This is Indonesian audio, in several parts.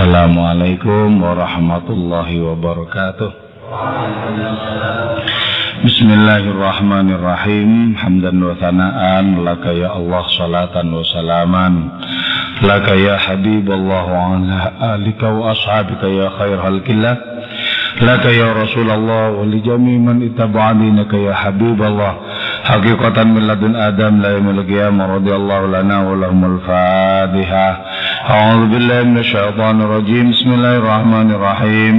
Assalamualaikum warahmatullahi wabarakatuh. Bismillahirrahmanirrahim. Hamdan wa thana'an laka ya Allah, salatan wa salaman laka ya Habiballah wa ala alika wa ashabika ya khair halkillah, laka ya Rasulullah wa li jami' man ittaba'a dinaka ya Habiballah, haqiqatan min ladun Adam la yaumil qiyamah, radhiyallahu lana wa lahumul Fatihah. A'udzu billahi minasy syaithanir rajim. Bismillahirrahmanirrahim.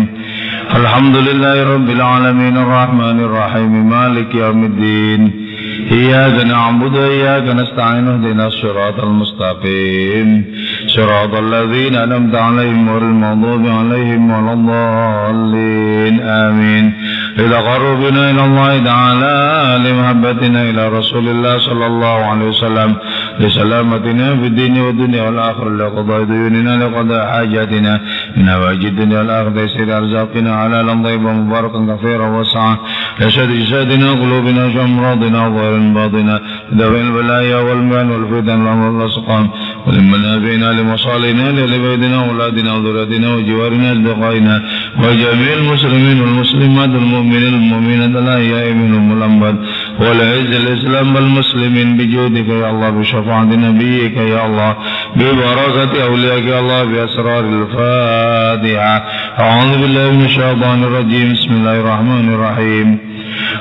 Alhamdulillahi rabbil alamin arrahmanir rahim maliki yaumiddin. Iyyaka na'budu wa iyyaka nasta'in ihdinas siratal mustaqim siratal ladzina an'amta 'alaihim ghairil maghdubi 'alaihim waladdallin. Amin. Ila qarrabina ila Allah ta'ala li mahabbatina ila Rasulillah sallallahu alaihi wasallam li salamatina fid din wa dunya wal akhirah, li qada'i duyunina li qada'i hajatina min hawajid dunya wal akhirah, sir arzaqina ala lamdayba mubarakan katsira wa sa'a la shadidina qulubina shamradina wa batina dawil balaya wal man wal fitan wal asqam wal manabina li masalina li baydina auladina wa dhurriyyatina wa jiwarina asdiqaina wa jami'il muslimin wal muslimat wal mu'minin wal mu'minat la ya'minun mulambad wal izzil islam wal muslimin bijudika ya Allah, bi syafa'ati nabiyyika ya Allah, bi barakati awliyaka ya Allah, bi asraril Fatiha. A'udzu billahi minasy syaithanir rajim. Bismillahirrahmanirrahim.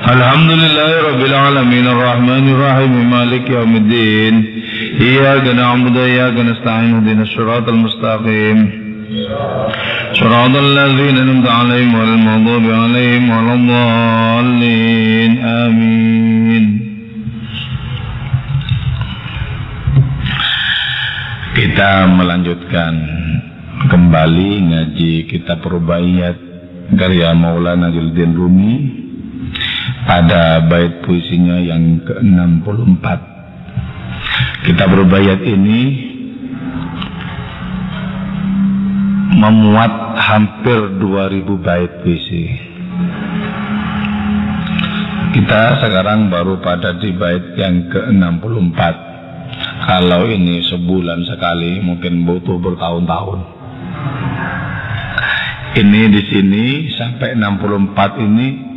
Alhamdulillahi rabbil alamin arrahmanir rahim maliki yaumiddin. Iyyaka na'budu wa iyyaka nasta'in ihdinas siratal mustaqim siratal ladzina an'amta 'alaihim ghairil maghdubi 'alaihim waladdallin. Amin. Kita melanjutkan kembali ngaji kitab Rubaiyat karya Maulana Jalaluddin Rumi pada bait puisinya yang ke-64. Kitab Rubaiyat ini memuat hampir 2000 bait puisi. Kita sekarang baru pada di bait yang ke-64. Kalau ini sebulan sekali, mungkin butuh bertahun-tahun. Ini di sini sampai 64 ini,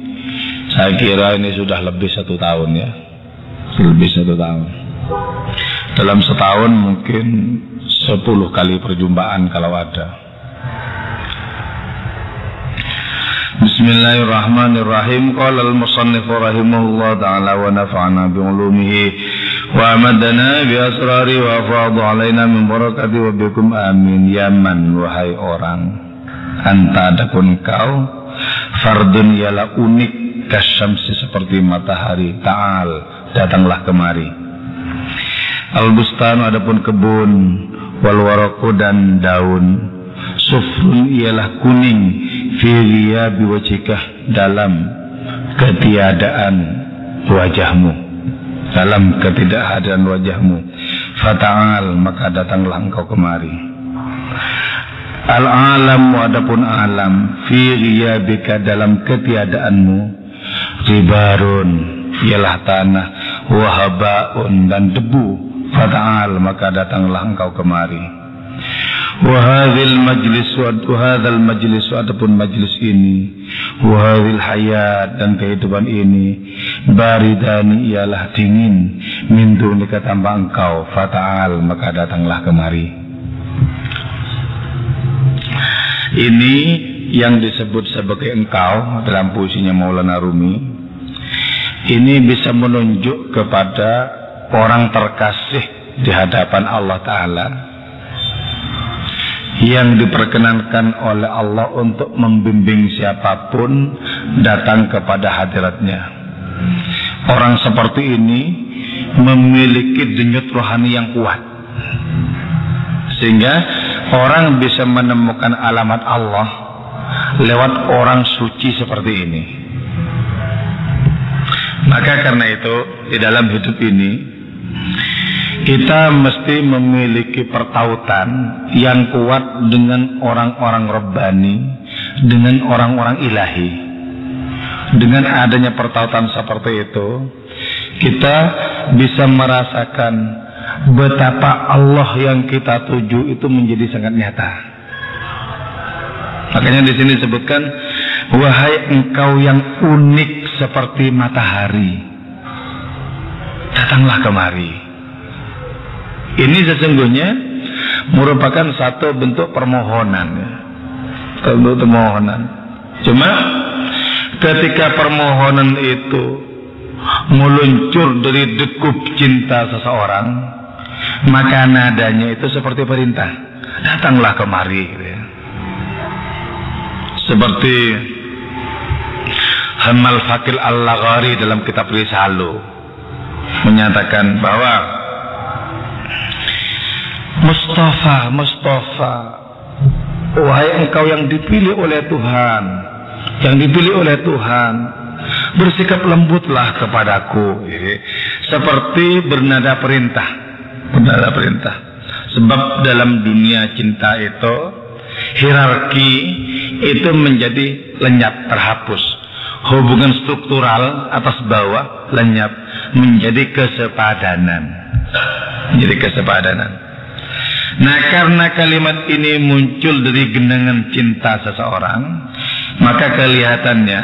saya kira ini sudah lebih 1 tahun ya, lebih 1 tahun. Dalam setahun mungkin 10 kali perjumpaan kalau ada. Bismillahirrahmanirrahim. Qala al-musannif rahimahullah ta'ala wa nafa'ana bi'ulumihi wa amadana bi asrari wa afadu alaina min barakati wa bikum amin. Yaman, wahai orang, anta adapun kau, fardun ialah unik, kasyamsi seperti matahari, ta'al, datanglah kemari. Al-bustan adapun kebun, wal waraku dan daun, sufrun ialah kuning, fi ghiyabi wajhika dalam ketiadaan wajahmu, dalam ketidakadaan wajahmu. Fata'al, maka datanglah engkau kemari. Al-alam adapun alam, fi ghiyabika dalam ketiadaanmu, ribarun ialah tanah, wahabaun dan debu. Fata'al, maka datanglah engkau kemari. Wahadil majlis adapun majlis ini, wahadil hayat dan kehidupan ini, baridani ialah dingin, min dunika tanpa engkau. Fata'al, maka datanglah kemari. Ini yang disebut sebagai engkau dalam puisinya Maulana Rumi. Ini bisa menunjuk kepada orang terkasih di hadapan Allah Ta'ala, yang diperkenankan oleh Allah untuk membimbing siapapun datang kepada hadiratnya. Orang seperti ini memiliki denyut rohani yang kuat, sehingga orang bisa menemukan alamat Allah lewat orang suci seperti ini. Maka karena itu, di dalam hidup ini kita mesti memiliki pertautan yang kuat dengan orang-orang Rabbani, dengan orang-orang ilahi. Dengan adanya pertautan seperti itu, kita bisa merasakan betapa Allah yang kita tuju itu menjadi sangat nyata. Makanya di sini disebutkan, wahai engkau yang unik seperti matahari, datanglah kemari. Ini sesungguhnya merupakan satu bentuk permohonan, ya. Bentuk permohonan. Cuma ketika permohonan itu meluncur dari degup cinta seseorang, maka nadanya itu seperti perintah, datanglah kemari, gitu ya. Seperti Hamal Fakil Al-Laghari dalam kitab Risalu menyatakan bahwa Mustafa, wahai engkau yang dipilih oleh Tuhan, bersikap lembutlah kepadaku, seperti bernada perintah. Sebab dalam dunia cinta itu hierarki itu menjadi lenyap, terhapus. Hubungan struktural atas bawah lenyap, menjadi kesepadanan. Nah, karena kalimat ini muncul dari genangan cinta seseorang, maka kelihatannya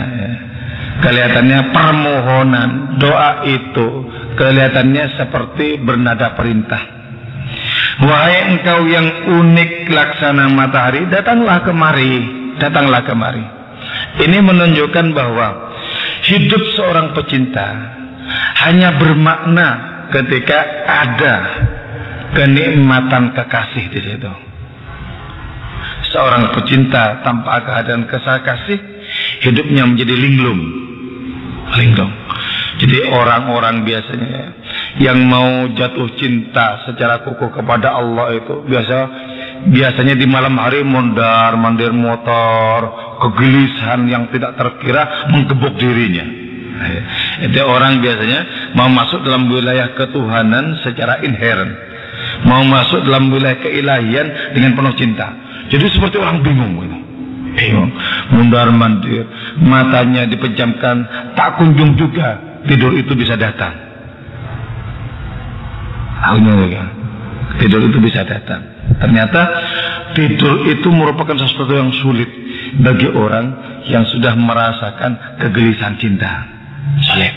permohonan doa itu kelihatannya seperti bernada perintah. Wahai engkau yang unik laksana matahari, datanglah kemari. Ini menunjukkan bahwa hidup seorang pecinta hanya bermakna ketika ada kenikmatan kekasih di situ. Seorang pecinta tanpa kehadiran kekasih, hidupnya menjadi linglung. Jadi orang-orang biasanya yang mau jatuh cinta secara kukuh kepada Allah itu biasanya di malam hari mondar-mandir motor, kegelisahan yang tidak terkira menggebuk dirinya. Itu orang biasanya mau masuk dalam wilayah ketuhanan secara inherent, mau masuk dalam wilayah keilahian dengan penuh cinta. Jadi seperti orang bingung, mondar-mandir, matanya dipejamkan, tak kunjung juga tidur itu bisa datang. Tidur itu bisa datang. Ternyata tidur itu merupakan sesuatu yang sulit bagi orang yang sudah merasakan kegelisahan cinta. Sulit.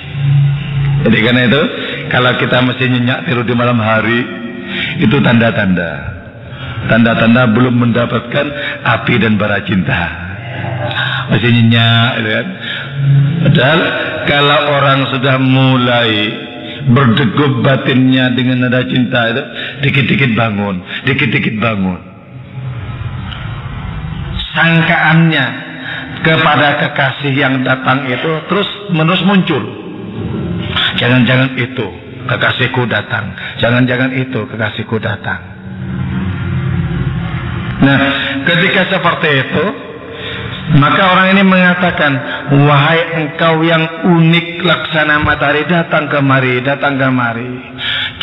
Jadi karena itu, kalau kita mesti nyenyak tidur di malam hari, itu tanda-tanda belum mendapatkan api dan bara cinta. Masih nyenyak, kan? Padahal kalau orang sudah mulai berdegup batinnya dengan nada cinta itu, dikit-dikit bangun. Sangkaannya kepada kekasih yang datang itu terus menerus muncul. Jangan-jangan itu kekasihku datang. Nah, ketika seperti itu, maka orang ini mengatakan, wahai engkau yang unik laksana matahari, datang kemari.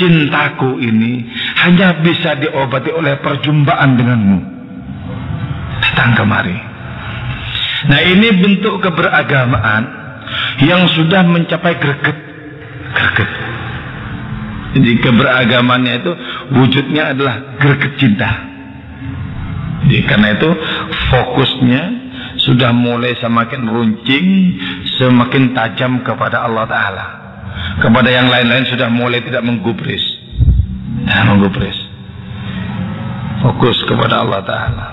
Cintaku ini hanya bisa diobati oleh perjumpaan denganmu. Datang kemari. Nah, ini bentuk keberagamaan yang sudah mencapai greget. Jadi keberagamannya itu wujudnya adalah greget cinta. Jadi karena itu fokusnya sudah mulai semakin runcing, semakin tajam kepada Allah Ta'ala. Kepada yang lain-lain sudah mulai tidak menggubris. Fokus kepada Allah Ta'ala.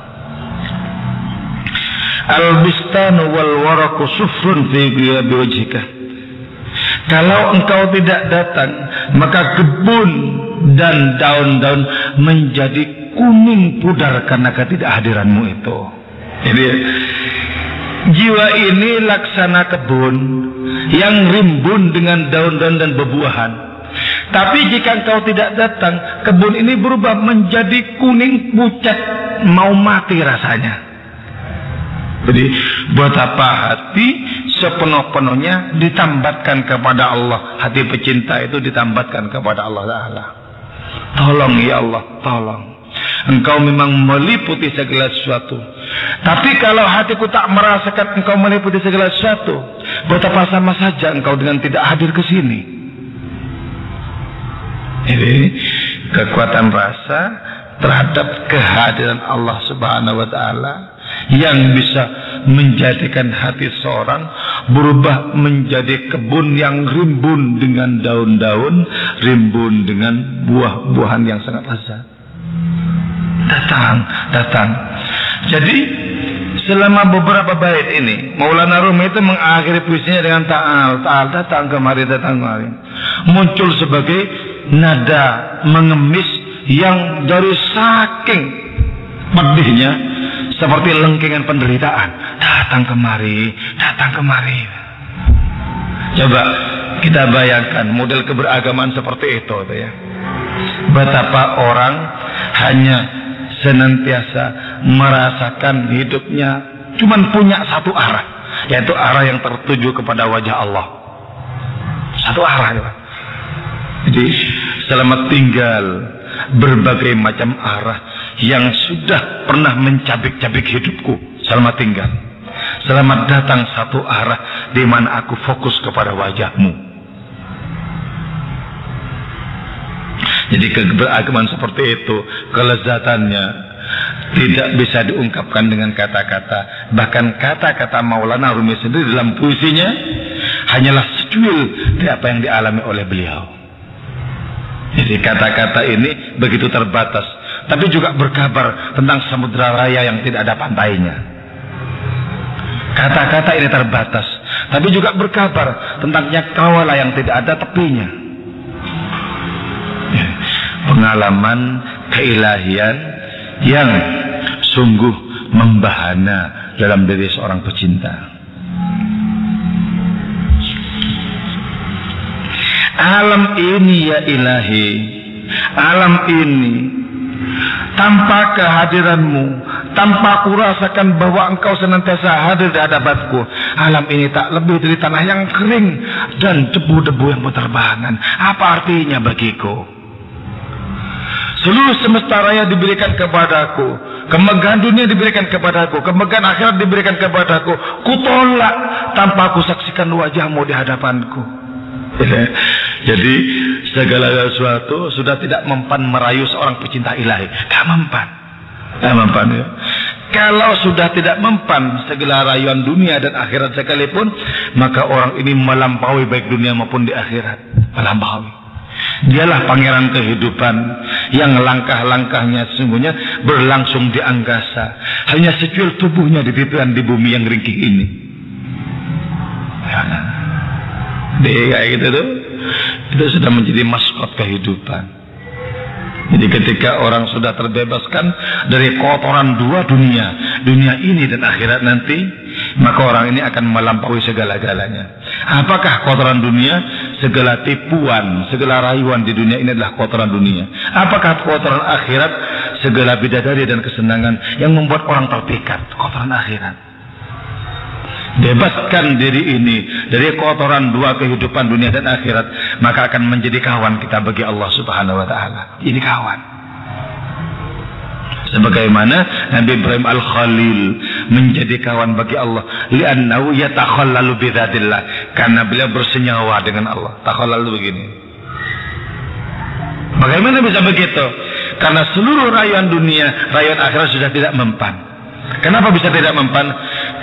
Al-bistanu wal waraku sufrun fi ghiyabi wajhika. Kalau engkau tidak datang, maka kebun dan daun-daun menjadi kuning pudar karena ketidakhadiranmu itu. Jadi jiwa ini laksana kebun yang rimbun dengan daun-daun dan bebuahan. Tapi jika engkau tidak datang, kebun ini berubah menjadi kuning pucat, mau mati rasanya. Jadi betapa hati sepenuh-penuhnya ditambatkan kepada Allah. Hati pecinta itu ditambatkan kepada Allah Ta'ala. Tolong ya Allah, tolong. Engkau memang meliputi segala sesuatu. Tapi kalau hatiku tak merasakan engkau meliputi segala sesuatu, betapa sama saja engkau dengan tidak hadir ke sini. Jadi kekuatan rasa terhadap kehadiran Allah Subhanahu wa Ta'ala yang bisa menjadikan hati seorang berubah menjadi kebun yang rimbun dengan daun-daun, rimbun dengan buah-buahan yang sangat lezat. Datang. Jadi selama beberapa bait ini Maulana Rumi itu mengakhiri puisinya dengan ta'al, datang kemari. Muncul sebagai nada mengemis yang dari saking pedihnya seperti lengkingan penderitaan. Datang kemari. Coba kita bayangkan model keberagaman seperti itu ya. Betapa orang hanya senantiasa merasakan hidupnya cuman punya satu arah, yaitu arah yang tertuju kepada wajah Allah. Satu arah ya. Jadi selamat tinggal berbagai macam arah yang sudah pernah mencabik-cabik hidupku. Selamat tinggal. Selamat datang satu arah di mana aku fokus kepada wajahmu. Jadi keberagaman seperti itu, kelezatannya tidak bisa diungkapkan dengan kata-kata. Bahkan kata-kata Maulana Rumi sendiri dalam puisinya hanyalah secuil dari apa yang dialami oleh beliau. Jadi kata-kata ini begitu terbatas, tapi juga berkabar tentang samudra raya yang tidak ada pantainya. Kata-kata ini terbatas, tapi juga berkabar tentang cakrawala yang tidak ada tepinya. Pengalaman keilahian yang sungguh membahana dalam diri seorang pecinta. Alam ini ya ilahi, alam ini tanpa kehadiranmu, tanpa aku rasakan bahwa engkau senantiasa hadir di hadapanku, alam ini tak lebih dari tanah yang kering dan debu-debu yang berterbangan. Apa artinya bagiku? Seluruh semesta raya diberikan kepadaku, kemegahan dunia diberikan kepadaku, kemegahan akhirat diberikan kepadaku. Kutolak tanpa aku saksikan wajahmu di hadapanku. Jadi segala sesuatu sudah tidak mempan merayu seorang pecinta ilahi. Gak mempan ya. Kalau sudah tidak mempan segala rayuan dunia dan akhirat sekalipun, maka orang ini melampaui baik dunia maupun di akhirat. Melampaui. Dialah pangeran kehidupan yang langkah-langkahnya sesungguhnya berlangsung di angkasa. Hanya secuil tubuhnya dititipan di bumi yang ringkih ini. Kayak gitu tuh, itu sudah menjadi maskot kehidupan. Jadi ketika orang sudah terbebaskan dari kotoran dua dunia, dunia ini dan akhirat nanti, maka orang ini akan melampaui segala-galanya. Apakah kotoran dunia? Segala tipuan, segala rayuan di dunia ini adalah kotoran dunia. Apakah kotoran akhirat? Segala bidadari dan kesenangan yang membuat orang terpikat. Kotoran akhirat. Bebaskan diri ini dari kotoran dua kehidupan dunia dan akhirat, maka akan menjadi kawan kita bagi Allah Subhanahu wa ta'ala. Ini kawan. Sebagaimana Nabi Ibrahim Al-Khalil menjadi kawan bagi Allah, li'annahu yatakhallalu bidzatillah, karena beliau bersenyawa dengan Allah. Takhallalu begini. Bagaimana bisa begitu? Karena seluruh rayuan dunia, rayuan akhirat sudah tidak mempan. Kenapa bisa tidak mempan?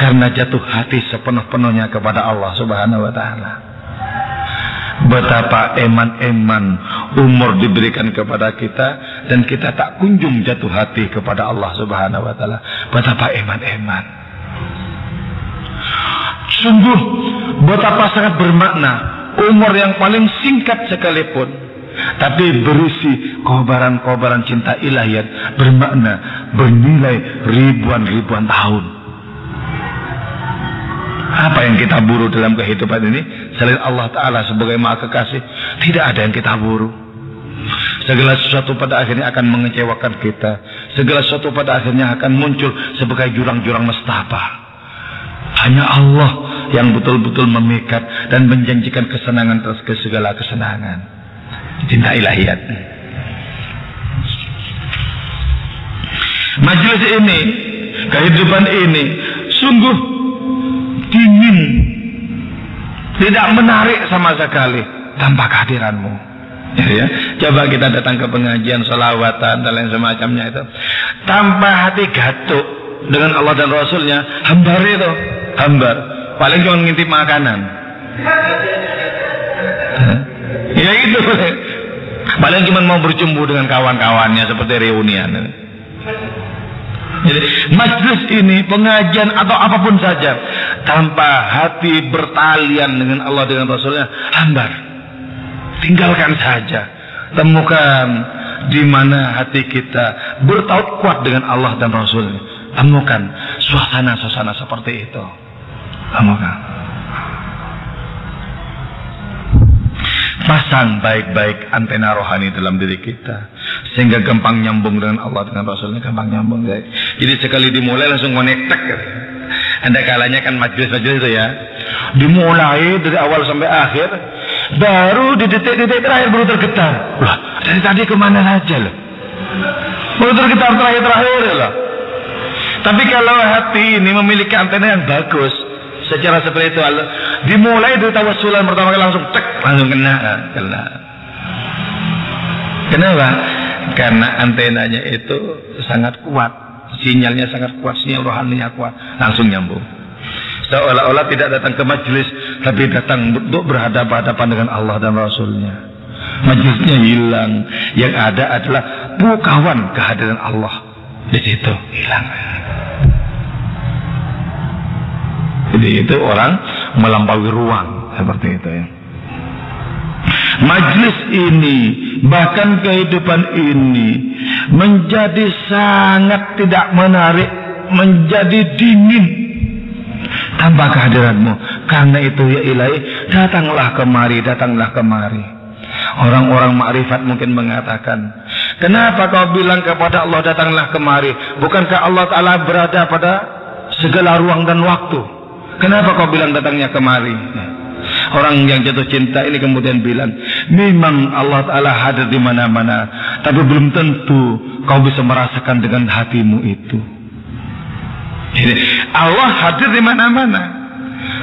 Karena jatuh hati sepenuh-penuhnya kepada Allah Subhanahu wa ta'ala. Betapa eman-eman umur diberikan kepada kita dan kita tak kunjung jatuh hati kepada Allah Subhanahu wa ta'ala. Betapa eman-eman. Sungguh betapa sangat bermakna umur yang paling singkat sekalipun, tapi berisi kobaran-kobaran cinta ilahiyat, bermakna bernilai ribuan-ribuan tahun. Apa yang kita buru dalam kehidupan ini selain Allah Ta'ala sebagai Maha Kekasih? Tidak ada yang kita buru. Segala sesuatu pada akhirnya akan mengecewakan kita. Segala sesuatu pada akhirnya akan muncul sebagai jurang-jurang nestapa. Hanya Allah yang betul-betul memikat dan menjanjikan kesenangan atas segala kesenangan. Cinta ilahiyat. Majelis ini, kehidupan ini sungguh dingin, tidak menarik sama sekali tanpa kehadiranmu. Ya, coba kita datang ke pengajian, sholawatan dan lain semacamnya itu, tanpa hati gatuk, dengan Allah dan Rasulnya, hambar itu, hambar. Paling cuma ngintip makanan. Ya itu. Paling cuma mau berjumpa dengan kawan-kawannya seperti reunian. Jadi majlis ini, pengajian atau apapun saja, tanpa hati bertalian dengan Allah dengan Rasulnya, hambar. Tinggalkan saja. Temukan di mana hati kita bertaut kuat dengan Allah dan Rasulnya. Temukan suasana-suasana seperti itu. Temukan. Pasang baik-baik antena rohani dalam diri kita, sehingga gampang nyambung dengan Allah dengan Rasulnya, gampang nyambung. Jadi sekali dimulai langsung connected. Anda kalanya kan majelis-majelis itu ya, dimulai dari awal sampai akhir, baru di detik-detik terakhir baru tergetar. Wah, dari tadi kemana saja loh? Baru tergetar terakhir loh. Tapi kalau hati ini memiliki antena yang bagus, secara spiritual, dimulai dari tawassulan pertama kali langsung langsung kena. Kenapa? Karena antenanya itu sangat kuat, sinyalnya sangat kuat, sinyal rohaninya kuat, langsung nyambung. Seolah-olah tidak datang ke majelis, tapi datang untuk berhadapan-hadapan dengan Allah dan Rasulnya. Majelisnya hilang, yang ada adalah bukawan kehadiran Allah di situ hilang. Jadi itu orang melampaui ruang seperti itu ya. Majlis ini, bahkan kehidupan ini menjadi sangat tidak menarik, menjadi dingin tanpa kehadiranmu. Karena itu ya ilahi, datanglah kemari, datanglah kemari. Orang-orang makrifat mungkin mengatakan, kenapa kau bilang kepada Allah datanglah kemari? Bukankah Allah Ta'ala berada pada segala ruang dan waktu? Kenapa kau bilang datangnya kemari? Orang yang jatuh cinta ini kemudian bilang, memang Allah Ta'ala hadir di mana-mana, tapi belum tentu kau bisa merasakan dengan hatimu itu. Jadi Allah hadir di mana-mana,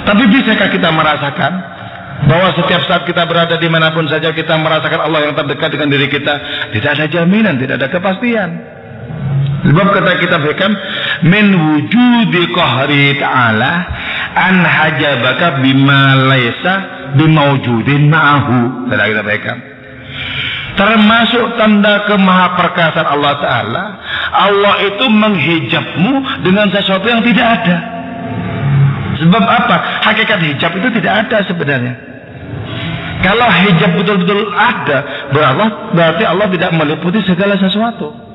tapi bisakah kita merasakan bahwa setiap saat kita berada dimanapun saja kita merasakan Allah yang terdekat dengan diri kita? Tidak ada jaminan, tidak ada kepastian. Sebab kata kitab hikam, min wujudi qahri ta'ala an hajabaka bima laisa bimawjudin ma'ahu. Kata kitab hikam, termasuk tanda kemahaperkasaan Allah Ta'ala, Allah itu menghijabmu dengan sesuatu yang tidak ada. Sebab apa? Hakikat hijab itu tidak ada sebenarnya. Kalau hijab betul-betul ada, berarti Allah tidak meliputi segala sesuatu.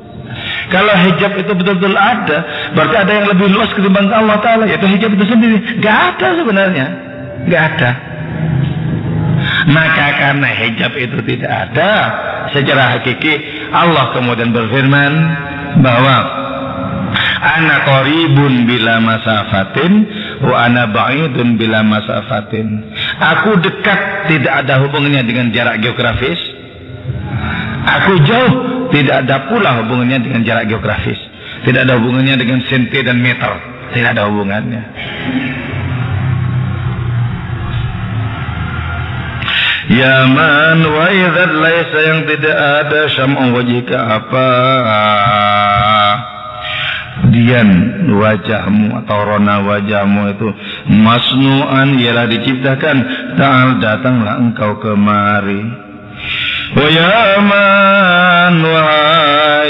Kalau hijab itu betul-betul ada, berarti ada yang lebih luas ketimbang Allah Ta'ala, yaitu hijab itu sendiri. Gak ada sebenarnya, gak ada. Maka karena hijab itu tidak ada secara hakiki, Allah kemudian berfirman bahwa ana qaribun bila masafatin wa ana ba'idun bila masafatin. Aku dekat, tidak ada hubungannya dengan jarak geografis. Aku jauh, tidak ada pula hubungannya dengan jarak geografis. Tidak ada hubungannya dengan senti dan meter. Tidak ada hubungannya. Ya man wa idzat laisa, yang tidak ada syam'u wajhika apa dian wajahmu atau rona wajahmu itu masnu'an, ialah diciptakan. Ta'al, datanglah engkau kemari. Wa ya man wa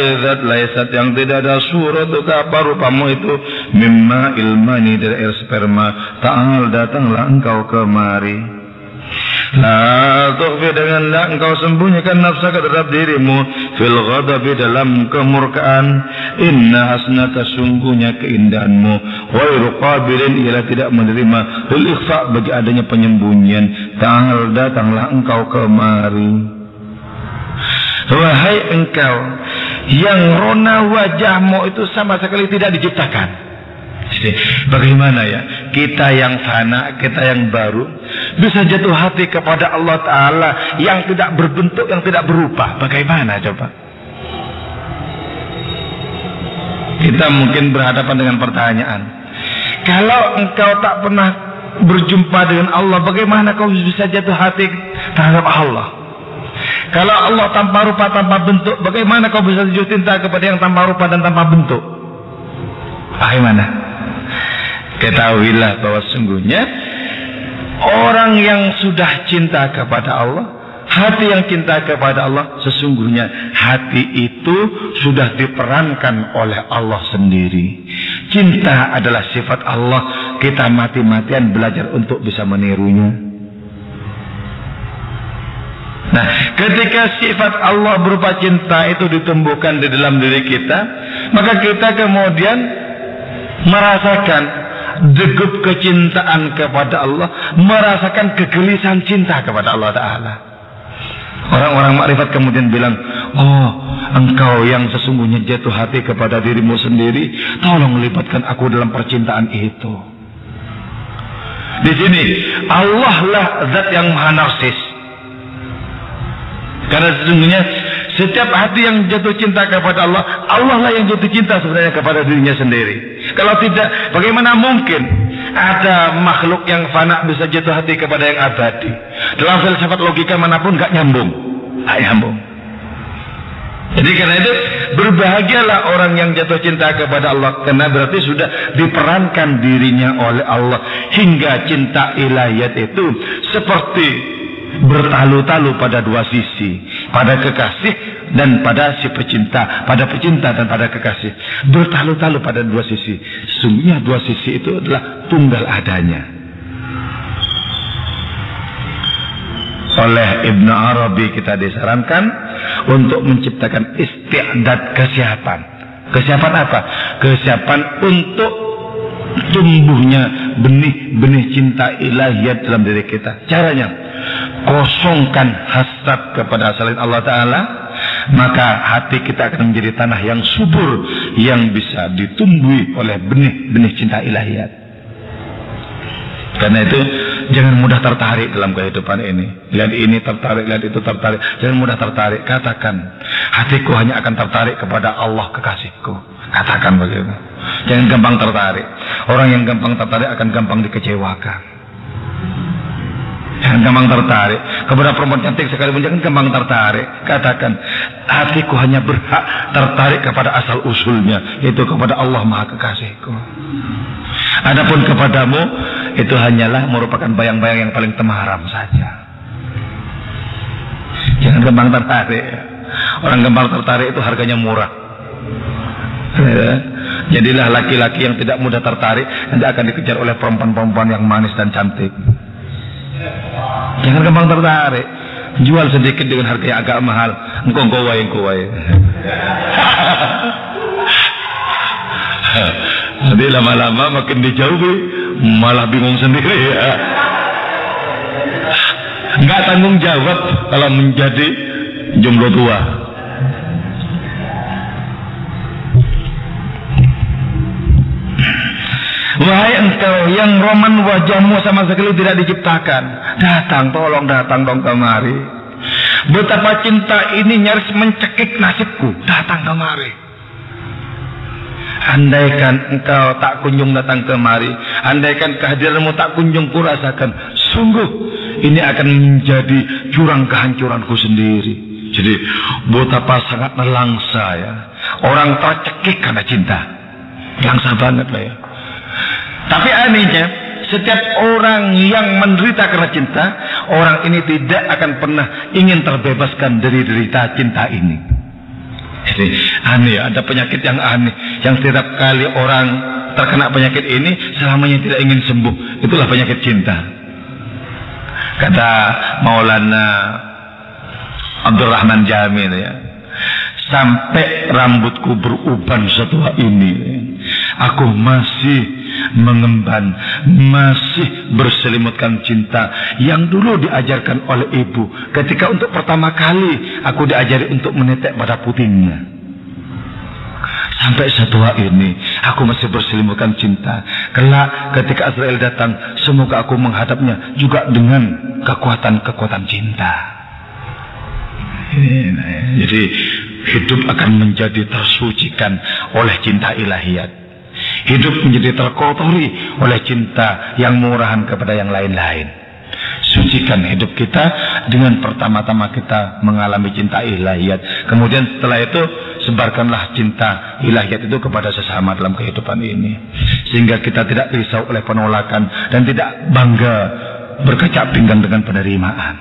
idzat laisat, yang tidak ada suratuka apa rupamu itu mimma ilmani, dari air sperma. Ta'al, datanglah engkau kemari. La tukhfi, denganlah engkau sembunyikan nafsaka terhadap dirimu fil ghadabi, dalam kemurkaan. Inna hasnaka, sungguhnya keindahanmu ghairu qabilin, ialah tidak menerima lil ikhfa, bagi adanya penyembunyian. Ta'al, datanglah engkau kemari. Wahai engkau yang rona wajahmu itu sama sekali tidak diciptakan. Jadi bagaimana ya kita yang fana, kita yang baru bisa jatuh hati kepada Allah Ta'ala yang tidak berbentuk, yang tidak berupa? Bagaimana coba? Kita mungkin berhadapan dengan pertanyaan, kalau engkau tak pernah berjumpa dengan Allah, bagaimana kau bisa jatuh hati terhadap Allah? Kalau Allah tanpa rupa, tanpa bentuk, bagaimana kau bisa jatuh cinta kepada yang tanpa rupa dan tanpa bentuk? Bagaimana? Ketahuilah bahwa sungguhnya orang yang sudah cinta kepada Allah, hati yang cinta kepada Allah, sesungguhnya hati itu sudah diperankan oleh Allah sendiri. Cinta adalah sifat Allah. Kita mati-matian belajar untuk bisa menirunya. Nah, ketika sifat Allah berupa cinta itu ditumbuhkan di dalam diri kita, maka kita kemudian merasakan degup kecintaan kepada Allah, merasakan kegelisahan cinta kepada Allah Ta'ala. Orang-orang makrifat kemudian bilang, oh, engkau yang sesungguhnya jatuh hati kepada dirimu sendiri, tolong libatkan aku dalam percintaan itu. Di sini Allah lah zat yang maha narsis. Karena sesungguhnya setiap hati yang jatuh cinta kepada Allah, Allah lah yang jatuh cinta sebenarnya kepada dirinya sendiri. Kalau tidak, bagaimana mungkin ada makhluk yang fana bisa jatuh hati kepada yang abadi? Dalam filsafat logika manapun gak nyambung. Jadi karena itu berbahagialah orang yang jatuh cinta kepada Allah, karena berarti sudah diperankan dirinya oleh Allah, hingga cinta ilahiyat itu seperti bertalu-talu pada dua sisi, pada kekasih dan pada si pecinta, pada pecinta dan pada kekasih, bertalu-talu pada dua sisi. Sesungguhnya dua sisi itu adalah tunggal adanya. Oleh Ibn Arabi kita disarankan untuk menciptakan isti'dad, kesiapan. Kesiapan apa? Kesiapan untuk tumbuhnya benih-benih cinta ilahiyat dalam diri kita. Caranya, kosongkan hasad kepada selain Allah Ta'ala, maka hati kita akan menjadi tanah yang subur, yang bisa ditumbuhi oleh benih-benih cinta ilahiyat. Karena itu jangan mudah tertarik dalam kehidupan ini. Lihat ini tertarik, lihat itu tertarik. Jangan mudah tertarik. Katakan, hatiku hanya akan tertarik kepada Allah kekasihku. Katakan begitu. Jangan gampang tertarik. Orang yang gampang tertarik akan gampang dikecewakan. Jangan gampang tertarik kepada perempuan cantik sekalipun, jangan gampang tertarik. Katakan, hatiku hanya berhak tertarik kepada asal usulnya, yaitu kepada Allah Maha Kekasihku. Adapun kepadamu, itu hanyalah merupakan bayang-bayang yang paling temaram saja. Jangan gampang tertarik. Orang gampang tertarik itu harganya murah. Jadilah laki-laki yang tidak mudah tertarik, nanti akan dikejar oleh perempuan-perempuan yang manis dan cantik. Jangan gampang tertarik. Jual sedikit dengan harga yang agak mahal. Engkau kowai. Nanti lama-lama makin dijauhi, malah bingung sendiri ya. Nggak tanggung jawab kalau menjadi jomblo tua. Wahai engkau yang roman wajahmu sama sekali tidak diciptakan, datang, tolong datang dong kemari. Betapa cinta ini nyaris mencekik nasibku, datang kemari. Andaikan engkau tak kunjung datang kemari, andaikan kehadiranmu tak kunjung kurasakan, sungguh ini akan menjadi jurang kehancuranku sendiri. Jadi betapa sangat nelangsa ya, orang tercekik karena cinta, langsa banget lah ya. Tapi anehnya, setiap orang yang menderita karena cinta, orang ini tidak akan pernah ingin terbebaskan dari derita cinta ini. Jadi aneh, ada penyakit yang aneh, yang setiap kali orang terkena penyakit ini selamanya tidak ingin sembuh. Itulah penyakit cinta. Kata Maulana Abdurrahman Jamil ya, sampai rambutku beruban setua ini, aku masih mengemban, masih berselimutkan cinta yang dulu diajarkan oleh ibu ketika untuk pertama kali aku diajari untuk menetek pada putingnya. Sampai setua ini aku masih berselimutkan cinta. Kelak ketika Azrail datang, semoga aku menghadapnya juga dengan kekuatan-kekuatan cinta. Jadi hidup akan menjadi tersucikan oleh cinta ilahiyat. Hidup menjadi terkotori oleh cinta yang murahan kepada yang lain-lain. Sucikan hidup kita dengan pertama-tama kita mengalami cinta ilahiyat. Kemudian setelah itu sebarkanlah cinta ilahiyat itu kepada sesama dalam kehidupan ini, sehingga kita tidak risau oleh penolakan dan tidak bangga berkecak pinggang dengan penerimaan.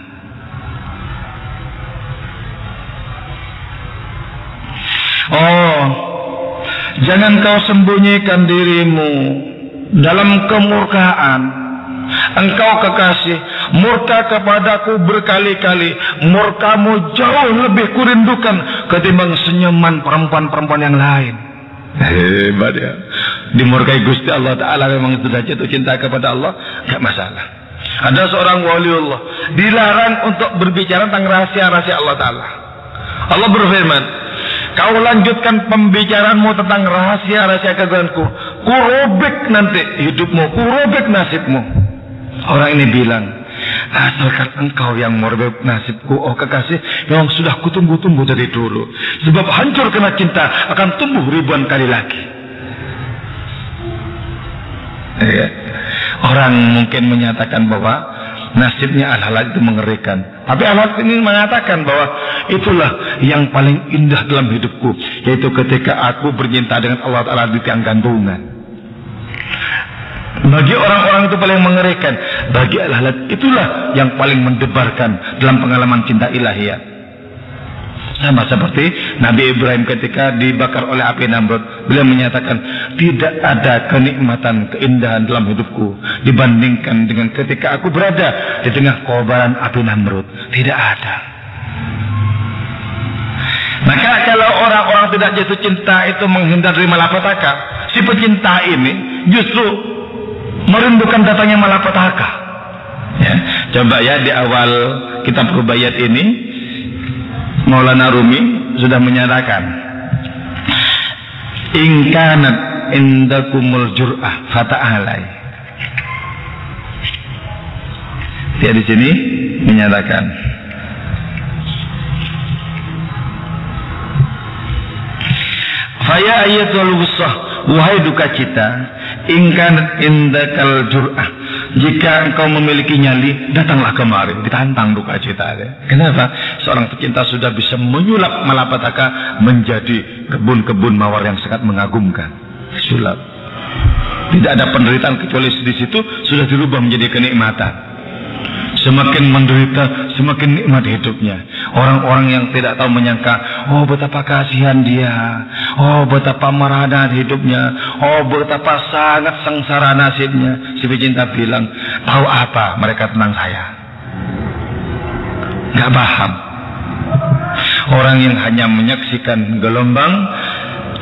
Oh, jangan kau sembunyikan dirimu dalam kemurkaan. Engkau kekasih murka kepadaku berkali-kali, murkamu jauh lebih kurindukan ketimbang senyuman perempuan-perempuan yang lain. Hebat ya. Dimurkai Gusti Allah Ta'ala, memang sudah jatuh cinta kepada Allah, gak masalah. Ada seorang waliullah dilarang untuk berbicara tentang rahasia-rahasia Allah Ta'ala. Allah berfirman, kau lanjutkan pembicaraanmu tentang rahasia-rahasia keagamanku, ku robek nanti hidupmu, ku robek nasibmu. Orang ini bilang, asalkan engkau yang merobek nasibku, oh kekasih, memang sudah kutunggu-tunggu dari dulu. Sebab hancur kena cinta akan tumbuh ribuan kali lagi. Ya. Orang mungkin menyatakan bahwa nasibnya al-halal itu mengerikan. Tapi al-halal ini mengatakan bahwa itulah yang paling indah dalam hidupku, yaitu ketika aku bercinta dengan Allah Ta'ala di tiang gantungan. Bagi orang-orang itu paling mengerikan, bagi al-halal itulah yang paling mendebarkan dalam pengalaman cinta ilahiyat. Sama seperti Nabi Ibrahim ketika dibakar oleh api Namrud, beliau menyatakan tidak ada kenikmatan, keindahan dalam hidupku dibandingkan dengan ketika aku berada di tengah kobaran api Namrud. Tidak ada. Maka kalau orang-orang tidak jatuh cinta itu menghindar dari malapetaka, si pecinta ini justru merindukan datangnya malapetaka. Ya, coba ya, di awal kitab Rubaiyat ini Maulana Rumi sudah menyatakan, in kanat indakumul jur'ah fata'alai. Dia di sini menyatakan, faya ayatul wusah, wahai duka cita, ingkan indakal jur'ah, jika engkau memiliki nyali, datanglah kemari. Ditantang duka cita. Kenapa? Seorang pecinta sudah bisa menyulap malapetaka menjadi kebun-kebun mawar yang sangat mengagumkan. Sulap. Tidak ada penderitaan kecuali di situ sudah dirubah menjadi kenikmatan. Semakin menderita, semakin nikmat hidupnya. Orang-orang yang tidak tahu menyangka, oh betapa kasihan dia, oh betapa merana hidupnya, oh betapa sangat sengsara nasibnya. Si pecinta bilang, tahu apa mereka tentang saya? Gak paham. Orang yang hanya menyaksikan gelombang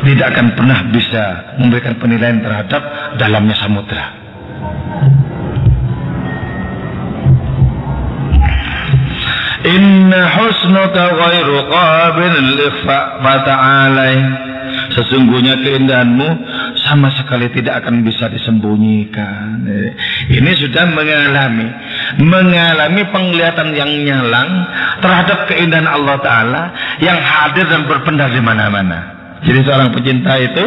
tidak akan pernah bisa memberikan penilaian terhadap dalamnya samudra. Inna husnuka ghairu qabil likhfa fata'alai. Sesungguhnya keindahanmu sama sekali tidak akan bisa disembunyikan. Ini sudah mengalami penglihatan yang nyalang terhadap keindahan Allah Ta'ala yang hadir dan berpendar di mana-mana. Jadi seorang pecinta itu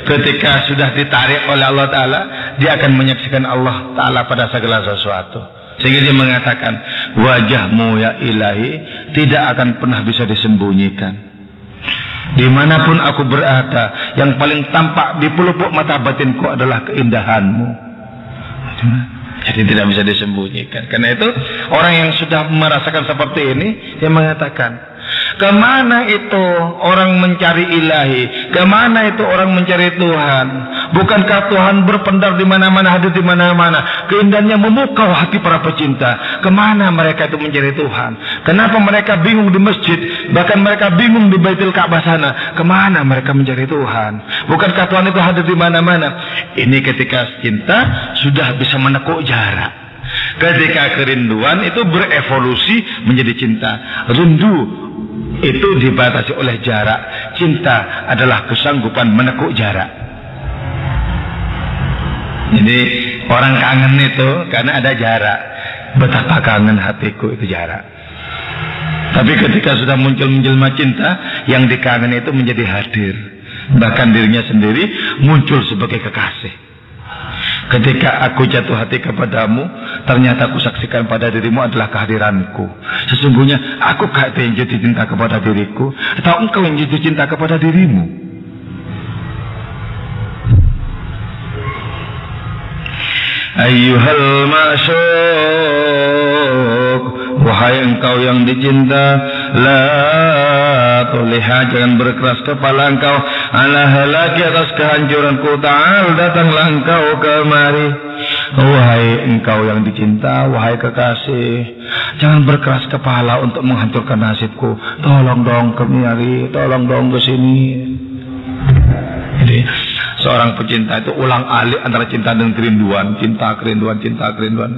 ketika sudah ditarik oleh Allah Ta'ala, dia akan menyaksikan Allah Ta'ala pada segala sesuatu. Sehingga dia mengatakan, wajahmu ya ilahi tidak akan pernah bisa disembunyikan. Dimanapun aku berada, yang paling tampak di pelupuk mata batinku adalah keindahanmu. Jadi tidak bisa disembunyikan. Karena itu orang yang sudah merasakan seperti ini, dia mengatakan, kemana itu orang mencari ilahi? Kemana itu orang mencari Tuhan? Bukankah Tuhan berpendar di mana-mana, hadir di mana-mana? Keindahannya memukau hati para pecinta. Kemana mereka itu mencari Tuhan? Kenapa mereka bingung di masjid? Bahkan mereka bingung di Baitul Ka'bah sana. Kemana mereka mencari Tuhan? Bukankah Tuhan itu hadir di mana-mana? Ini ketika cinta sudah bisa menekuk jarak. Ketika kerinduan itu berevolusi menjadi cinta. Rindu itu dibatasi oleh jarak. Cinta adalah kesanggupan menekuk jarak. Jadi orang kangen itu karena ada jarak. Betapa kangen hatiku itu jarak. Tapi ketika sudah muncul menjelma cinta, yang dikangen itu menjadi hadir. Bahkan dirinya sendiri muncul sebagai kekasih. Ketika aku jatuh hati kepadamu, ternyata aku saksikan pada dirimu adalah kehadiranku. Sesungguhnya aku gak yang jatuh cinta kepada diriku, atau engkau yang jatuh cinta kepada dirimu. Ayyuhal ma'syuq, wahai engkau yang dicinta, la tuliha, jangan berkeras kepala engkau, ala halaki, atas kehancuranku, ta'al, datanglah engkau kemari. Wahai engkau yang dicinta, wahai kekasih, jangan berkeras kepala untuk menghancurkan nasibku. Tolong dong kemari, tolong dong ke sini. Jadi seorang pecinta itu ulang-alik antara cinta dan kerinduan, cinta kerinduan, cinta kerinduan.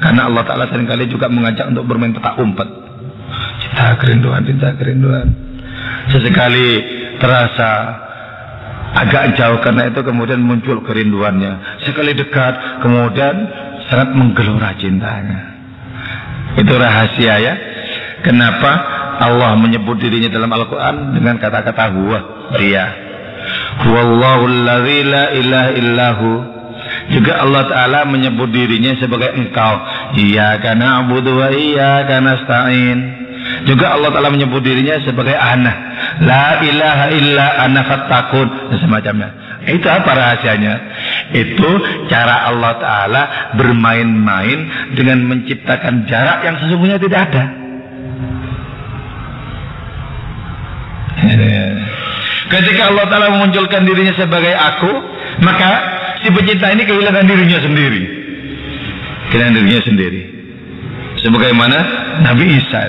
Karena Allah Ta'ala seringkali juga mengajak untuk bermain petak umpet. Cinta kerinduan, cinta kerinduan. Sesekali terasa agak jauh, karena itu kemudian muncul kerinduannya. Sekali dekat, kemudian sangat menggelora cintanya. Itu rahasia ya. Kenapa Allah menyebut dirinya dalam Al-Quran dengan kata-kata huwa, dia. Huwallahu alladzi la ilaha illahu. Juga Allah Ta'ala menyebut dirinya sebagai engkau. Iyyaka na'budu wa iyyaka nasta'in. Juga Allah Ta'ala menyebut dirinya sebagai ana. La ilaha illa ana fattakun, dan semacamnya. Itu apa rahasianya? Itu cara Allah Ta'ala bermain-main dengan menciptakan jarak yang sesungguhnya tidak ada. Ketika Allah Ta'ala memunculkan dirinya sebagai aku, maka si pecinta ini kehilangan dirinya sendiri. Kehilangan dirinya sendiri. Sebagaimana Nabi Isa,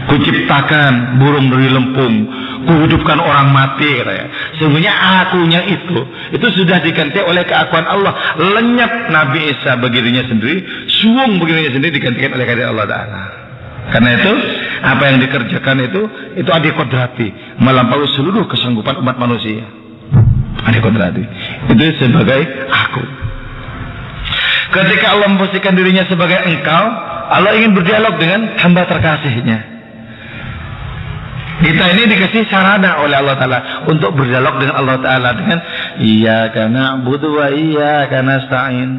kuciptakan burung dari lempung, kuhidupkan orang mati, katanya. Sesungguhnya akunya itu sudah diganti oleh keakuan Allah. Lenyap Nabi Isa bagi dirinya sendiri, suung bagi dirinya sendiri, digantikan oleh kehadirat Allah Ta'ala. Karena itu apa yang dikerjakan itu adik kodrati, melampaui seluruh kesanggupan umat manusia. Adik kodrati itu sebagai aku. Ketika Allah memposisikan dirinya sebagai engkau, Allah ingin berdialog dengan hamba terkasihnya. Kita ini dikasih sarana oleh Allah Ta'ala untuk berdialog dengan Allah Ta'ala dengan iyyaka na'budu wa iyyaka nasta'in.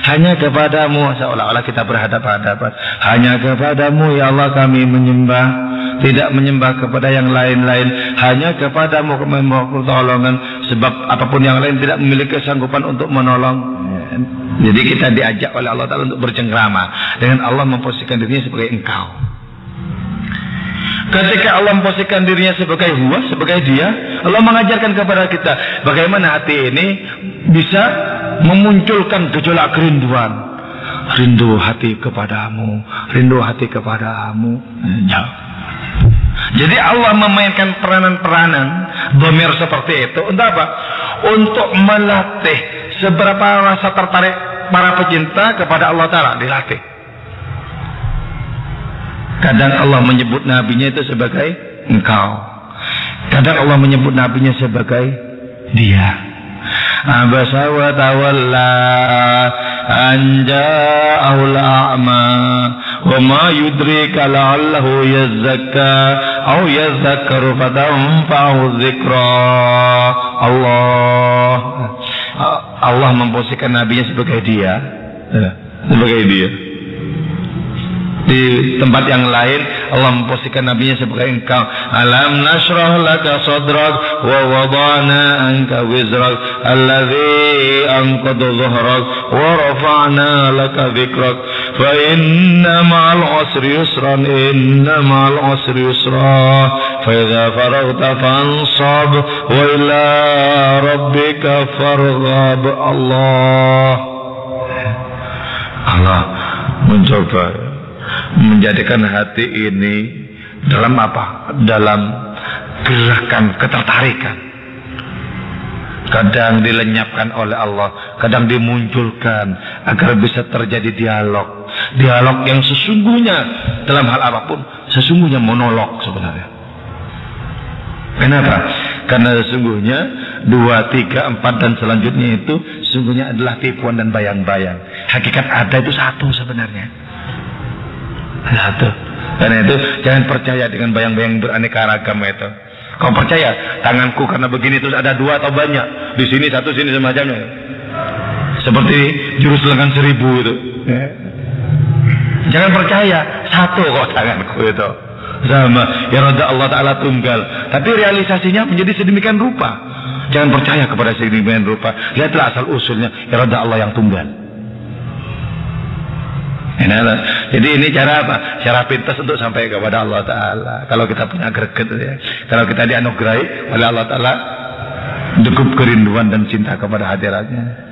Hanya kepadamu, seolah-olah kita berhadapan-hadapan. Hanya kepadamu ya Allah kami menyembah, tidak menyembah kepada yang lain-lain. Hanya kepadamu kami memohon pertolongan, sebab apapun yang lain tidak memiliki kesanggupan untuk menolong. Jadi kita diajak oleh Allah Ta'ala untuk bercengkrama dengan Allah memposisikan dirinya sebagai engkau. Ketika Allah memposisikan dirinya sebagai huwa, sebagai dia, Allah mengajarkan kepada kita bagaimana hati ini bisa memunculkan gejolak kerinduan. Rindu hati kepadamu, rindu hati kepadamu. Jadi Allah memainkan peranan-peranan dhamir seperti itu untuk apa? Untuk melatih seberapa rasa tertarik para pecinta kepada Allah Ta'ala, dilatih. Kadang Allah menyebut nabinya itu sebagai engkau. Kadang Allah menyebut nabinya sebagai dia. Abasa wa tawalla an ja'ahul a'ma wa ma yudrika la'allahu yazakka aw yazakkaru fatanfa'u dzikra. Allah memposisikan nabinya sebagai dia. Sebagai dia. Di tempat yang lain Allah memposisikan nabinya sebagai engkau. Alam nashrah laka sadrak wa wada'na anka wizrak alladhi anqadha dhahrak wa rafa'na laka dhikrak fa inna ma'al usri yusran inna ma'al usri yusra fa idza faraghta fansab wa ila rabbika farghab. Allah mencoba menjadikan hati ini dalam apa? Dalam gerakan ketertarikan. Kadang dilenyapkan oleh Allah, kadang dimunculkan agar bisa terjadi dialog. Dialog yang sesungguhnya dalam hal apapun, sesungguhnya monolog sebenarnya. Kenapa? Karena sesungguhnya 2, 3, 4 dan selanjutnya itu sesungguhnya adalah tipuan dan bayang-bayang. Hakikat ada itu satu sebenarnya. Satu. Karena itu jangan percaya dengan bayang-bayang beraneka ragam itu. Kau percaya tanganku karena begini terus ada 2 atau banyak, di sini 1, sini semacamnya. Seperti jurus lengan 1000 itu. Jangan percaya, satu kok tanganku itu. Sama, irada Allah Ta'ala tunggal. Tapi realisasinya menjadi sedemikian rupa. Jangan percaya kepada sedemikian rupa. Lihatlah asal usulnya, irada Allah yang tunggal. Jadi ini cara apa? Cara pintas untuk sampai kepada Allah Ta'ala. Kalau kita punya greget ya. Kalau kita dianugerahi oleh Allah Ta'ala degup kerinduan dan cinta kepada hadiratnya.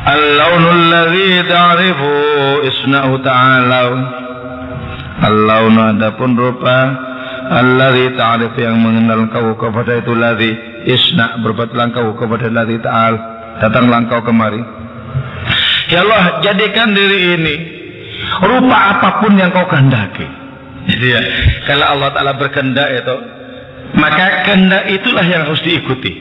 Al-launul ladzi ta'rifu isna'u ta'ala. Al-launu adapun rupa alladzi ta'rif yang mengenal kau kepada itu ladzi isna' berbuatlah kau kepada ladzi ta'al datanglah kau kemari. Ya Allah, jadikan diri ini rupa apapun yang kau kehendaki. Jadi ya, kalau Allah Ta'ala berkehendak itu, maka kehendak itulah yang harus diikuti.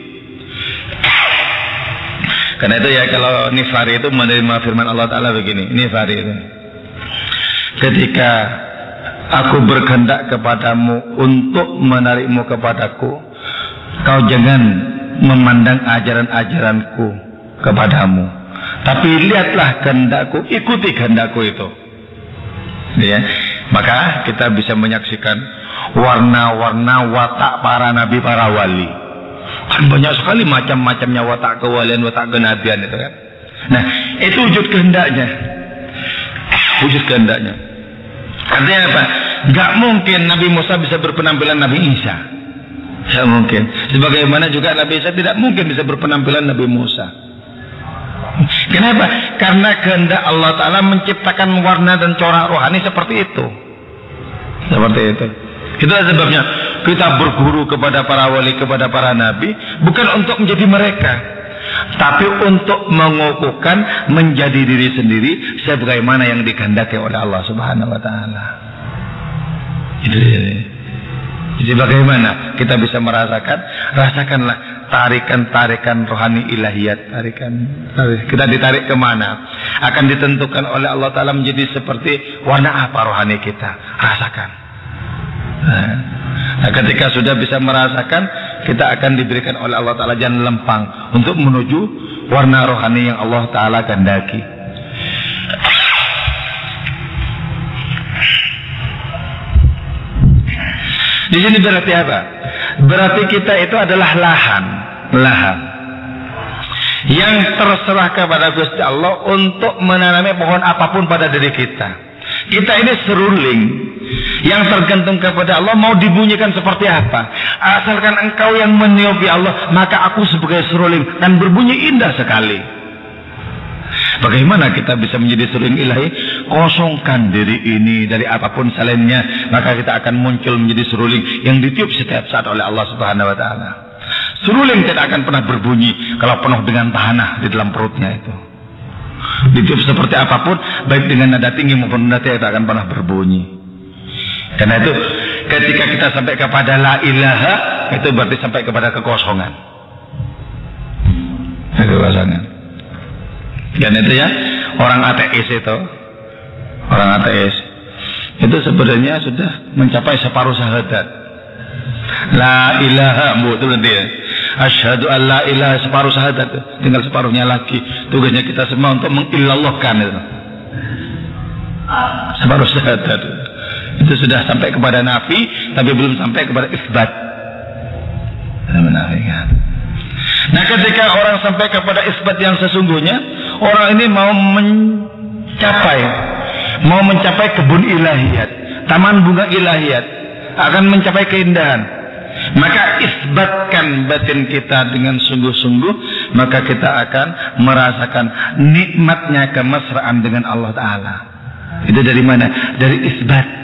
Karena itu ya, kalau nifari itu menerima firman Allah Ta'ala begini, nifari itu, ketika aku berkehendak kepadamu untuk menarikmu kepadaku, kau jangan memandang ajaran-ajaranku kepadamu, tapi lihatlah kehendakku, ikuti kehendakku itu. Ya, maka kita bisa menyaksikan warna-warna watak para nabi, para wali. Kan banyak sekali macam-macamnya watak kewalian, watak kenabian itu kan. Nah, itu wujud kehendaknya. Wujud kehendaknya. Artinya apa? Gak mungkin Nabi Musa bisa berpenampilan Nabi Isa. Gak mungkin. Sebagaimana juga Nabi Isa tidak mungkin bisa berpenampilan Nabi Musa. Kenapa? Karena kehendak Allah Ta'ala menciptakan warna dan corak rohani seperti itu. Seperti itu. Itulah sebabnya kita berguru kepada para wali, kepada para nabi, bukan untuk menjadi mereka, tapi untuk mengukuhkan menjadi diri sendiri sebagaimana yang dikehendaki oleh Allah Subhanahu wa Ta'ala. Jadi bagaimana kita bisa merasakan? Rasakanlah tarikan-tarikan rohani ilahiyat. Kita ditarik kemana? Akan ditentukan oleh Allah Ta'ala menjadi seperti warna apa rohani kita. Rasakan. Nah, ketika sudah bisa merasakan, kita akan diberikan oleh Allah Ta'ala jalan lempang untuk menuju warna rohani yang Allah Ta'ala kehendaki. Di sini berarti apa? Berarti kita itu adalah lahan yang terserah kepada Gusti Allah untuk menanami pohon apapun pada diri kita. Kita ini seruling yang tergantung kepada Allah, mau dibunyikan seperti apa. Asalkan engkau yang meniupi Allah, maka aku sebagai seruling dan berbunyi indah sekali. Bagaimana kita bisa menjadi seruling ilahi? Kosongkan diri ini dari apapun selainnya, maka kita akan muncul menjadi seruling yang ditiup setiap saat oleh Allah Subhanahu wa Ta'ala. Seruling tidak akan pernah berbunyi kalau penuh dengan tanah di dalam perutnya itu. Ditiup seperti apapun, baik dengan nada tinggi maupun nada tidak akan pernah berbunyi. Karena itu ketika kita sampai kepada la ilaha, itu berarti sampai kepada kekosongan. Kekosongan. Dan itu ya, orang ateis itu sebenarnya sudah mencapai separuh syahadat. La ilaha, itu berarti ya. Asyhadu an la ilaha, separuh syahadat, tinggal separuhnya lagi. Tugasnya kita semua untuk mengilallahkan itu. Separuh syahadat itu sudah sampai kepada nafi, tapi belum sampai kepada isbat. Nah, ketika orang sampai kepada isbat yang sesungguhnya, orang ini mau mencapai kebun ilahiyat, taman bunga ilahiyat, akan mencapai keindahan. Maka isbatkan batin kita dengan sungguh-sungguh, maka kita akan merasakan nikmatnya kemesraan dengan Allah Ta'ala. Itu dari mana? Dari isbat.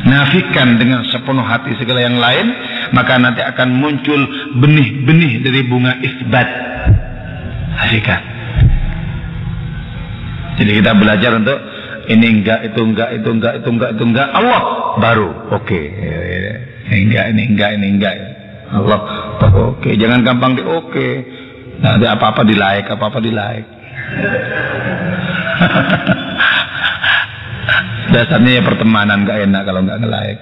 Nafikan dengan sepenuh hati segala yang lain, maka nanti akan muncul benih-benih dari bunga isbat. Nafikan. Jadi kita belajar untuk ini enggak, itu enggak, Allah baru oke. Ini enggak. Allah oke. Jangan gampang di oke. Nanti apa-apa di like. Dasarnya ya pertemanan gak enak kalau gak nge-like.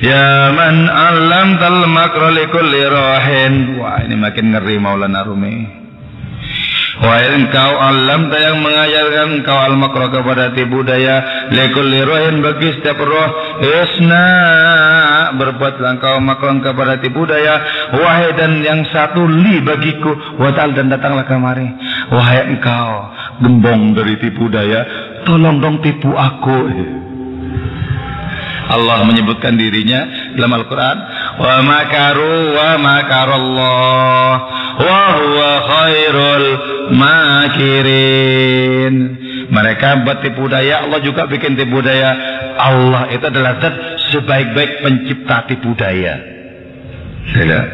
Ya man alam tal makro likulli rahin. Wah, ini makin ngeri Maulana Rumi. Wahai engkau alam yang mengajarkan engkau al makro kepada tipu daya likulli rahin bagi setiap roh. Isna berbuatlah engkau makro kepada tipu daya. Wahai dan yang satu li bagiku. Watal dan datanglah kemari. Wahai engkau gembong dari tipu daya, tolong dong tipu aku. Allah menyebutkan dirinya dalam Al-Quran, wa makaru wa makarallah wa huwa khairul makirin. Mereka buat tipu daya, Allah juga bikin tipu daya. Allah itu adalah zat sebaik-baik pencipta tipu daya. Tidak.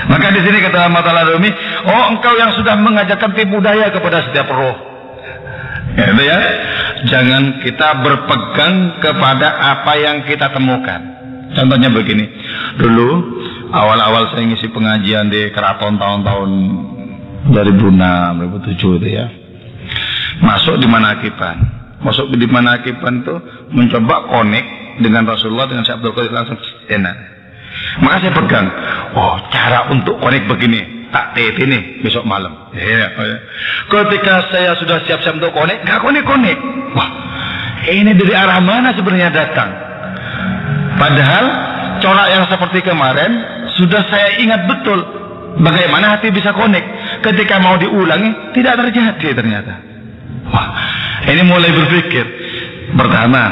Maka di sini kata Maulana Rumi, oh engkau yang sudah mengajarkan tipu daya kepada setiap roh. Gitu ya. Jangan kita berpegang kepada apa yang kita temukan. Contohnya begini. Dulu awal-awal saya ngisi pengajian di Keraton tahun-tahun 2006, 2007 itu ya. Masuk di Manakiban. Masuk di Manakiban itu mencoba connect dengan Rasulullah, dengan Syekh Abdul Qadir langsung enak. Maka saya pegang. Oh, cara untuk connect begini. Tak ini besok malam. Ya. Ketika saya sudah siap-siap untuk konek, nggak konek. Wah, ini dari arah mana sebenarnya datang? Padahal corak yang seperti kemarin sudah saya ingat betul. Bagaimana hati bisa konek? Ketika mau diulangi tidak terjadi ternyata. Wah, ini mulai berpikir. Pertama,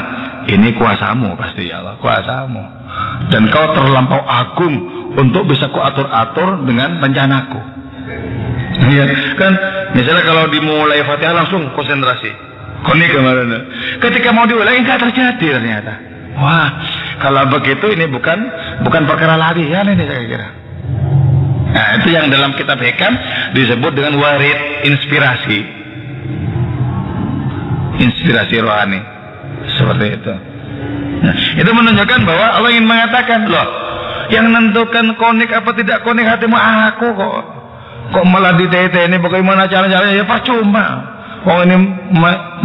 ini kuasamu pasti ya Allah, kuasamu. Dan kau terlampau agung untuk bisa ku atur-atur dengan rencanaku. Ya, kan misalnya kalau dimulai Fatihah langsung konsentrasi. Konik kemarin. Ketika mau diulangi nggak terjadi ternyata. Wah, kalau begitu ini bukan perkara latihan ini saya kira. Nah, itu yang dalam kitab Hikam disebut dengan warid inspirasi. Inspirasi rohani. Seperti itu. Nah, itu menunjukkan bahwa Allah ingin mengatakan, loh, yang menentukan konik apa tidak konik hatimu aku kok malah ditete ini bagaimana caranya? Ya percuma. Oh ini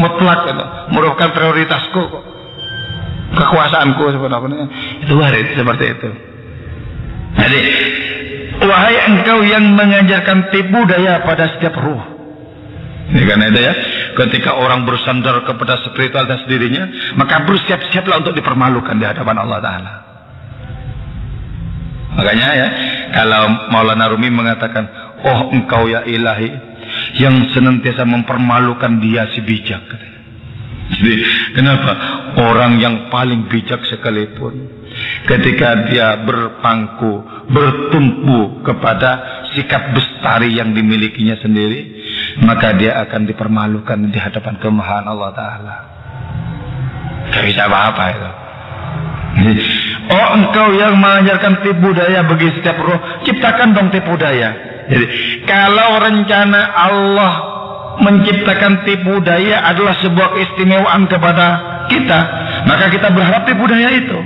mutlak gitu, merupakan prioritasku kok. Kekuasaanku sebenarnya. Itu warid seperti itu. Jadi, wahai engkau yang mengajarkan tipu daya pada setiap ruh. Ini karena itu ya, ketika orang bersandar kepada spiritualitas dirinya, maka bersiap-siaplah untuk dipermalukan di hadapan Allah Ta'ala. Makanya ya, kalau Maulana Rumi mengatakan, oh engkau ya ilahi, yang senantiasa mempermalukan dia si bijak. Jadi, kenapa? Orang yang paling bijak sekalipun, ketika dia berpangku, bertumpu kepada sikap bestari yang dimilikinya sendiri, maka dia akan dipermalukan di hadapan kemahaan Allah Ta'ala. Gak bisa apa-apa itu. Oh engkau yang mengajarkan tipu daya bagi setiap roh, ciptakan dong tipu daya. Jadi kalau rencana Allah menciptakan tipu daya adalah sebuah keistimewaan kepada kita, maka kita berharap tipu daya itu.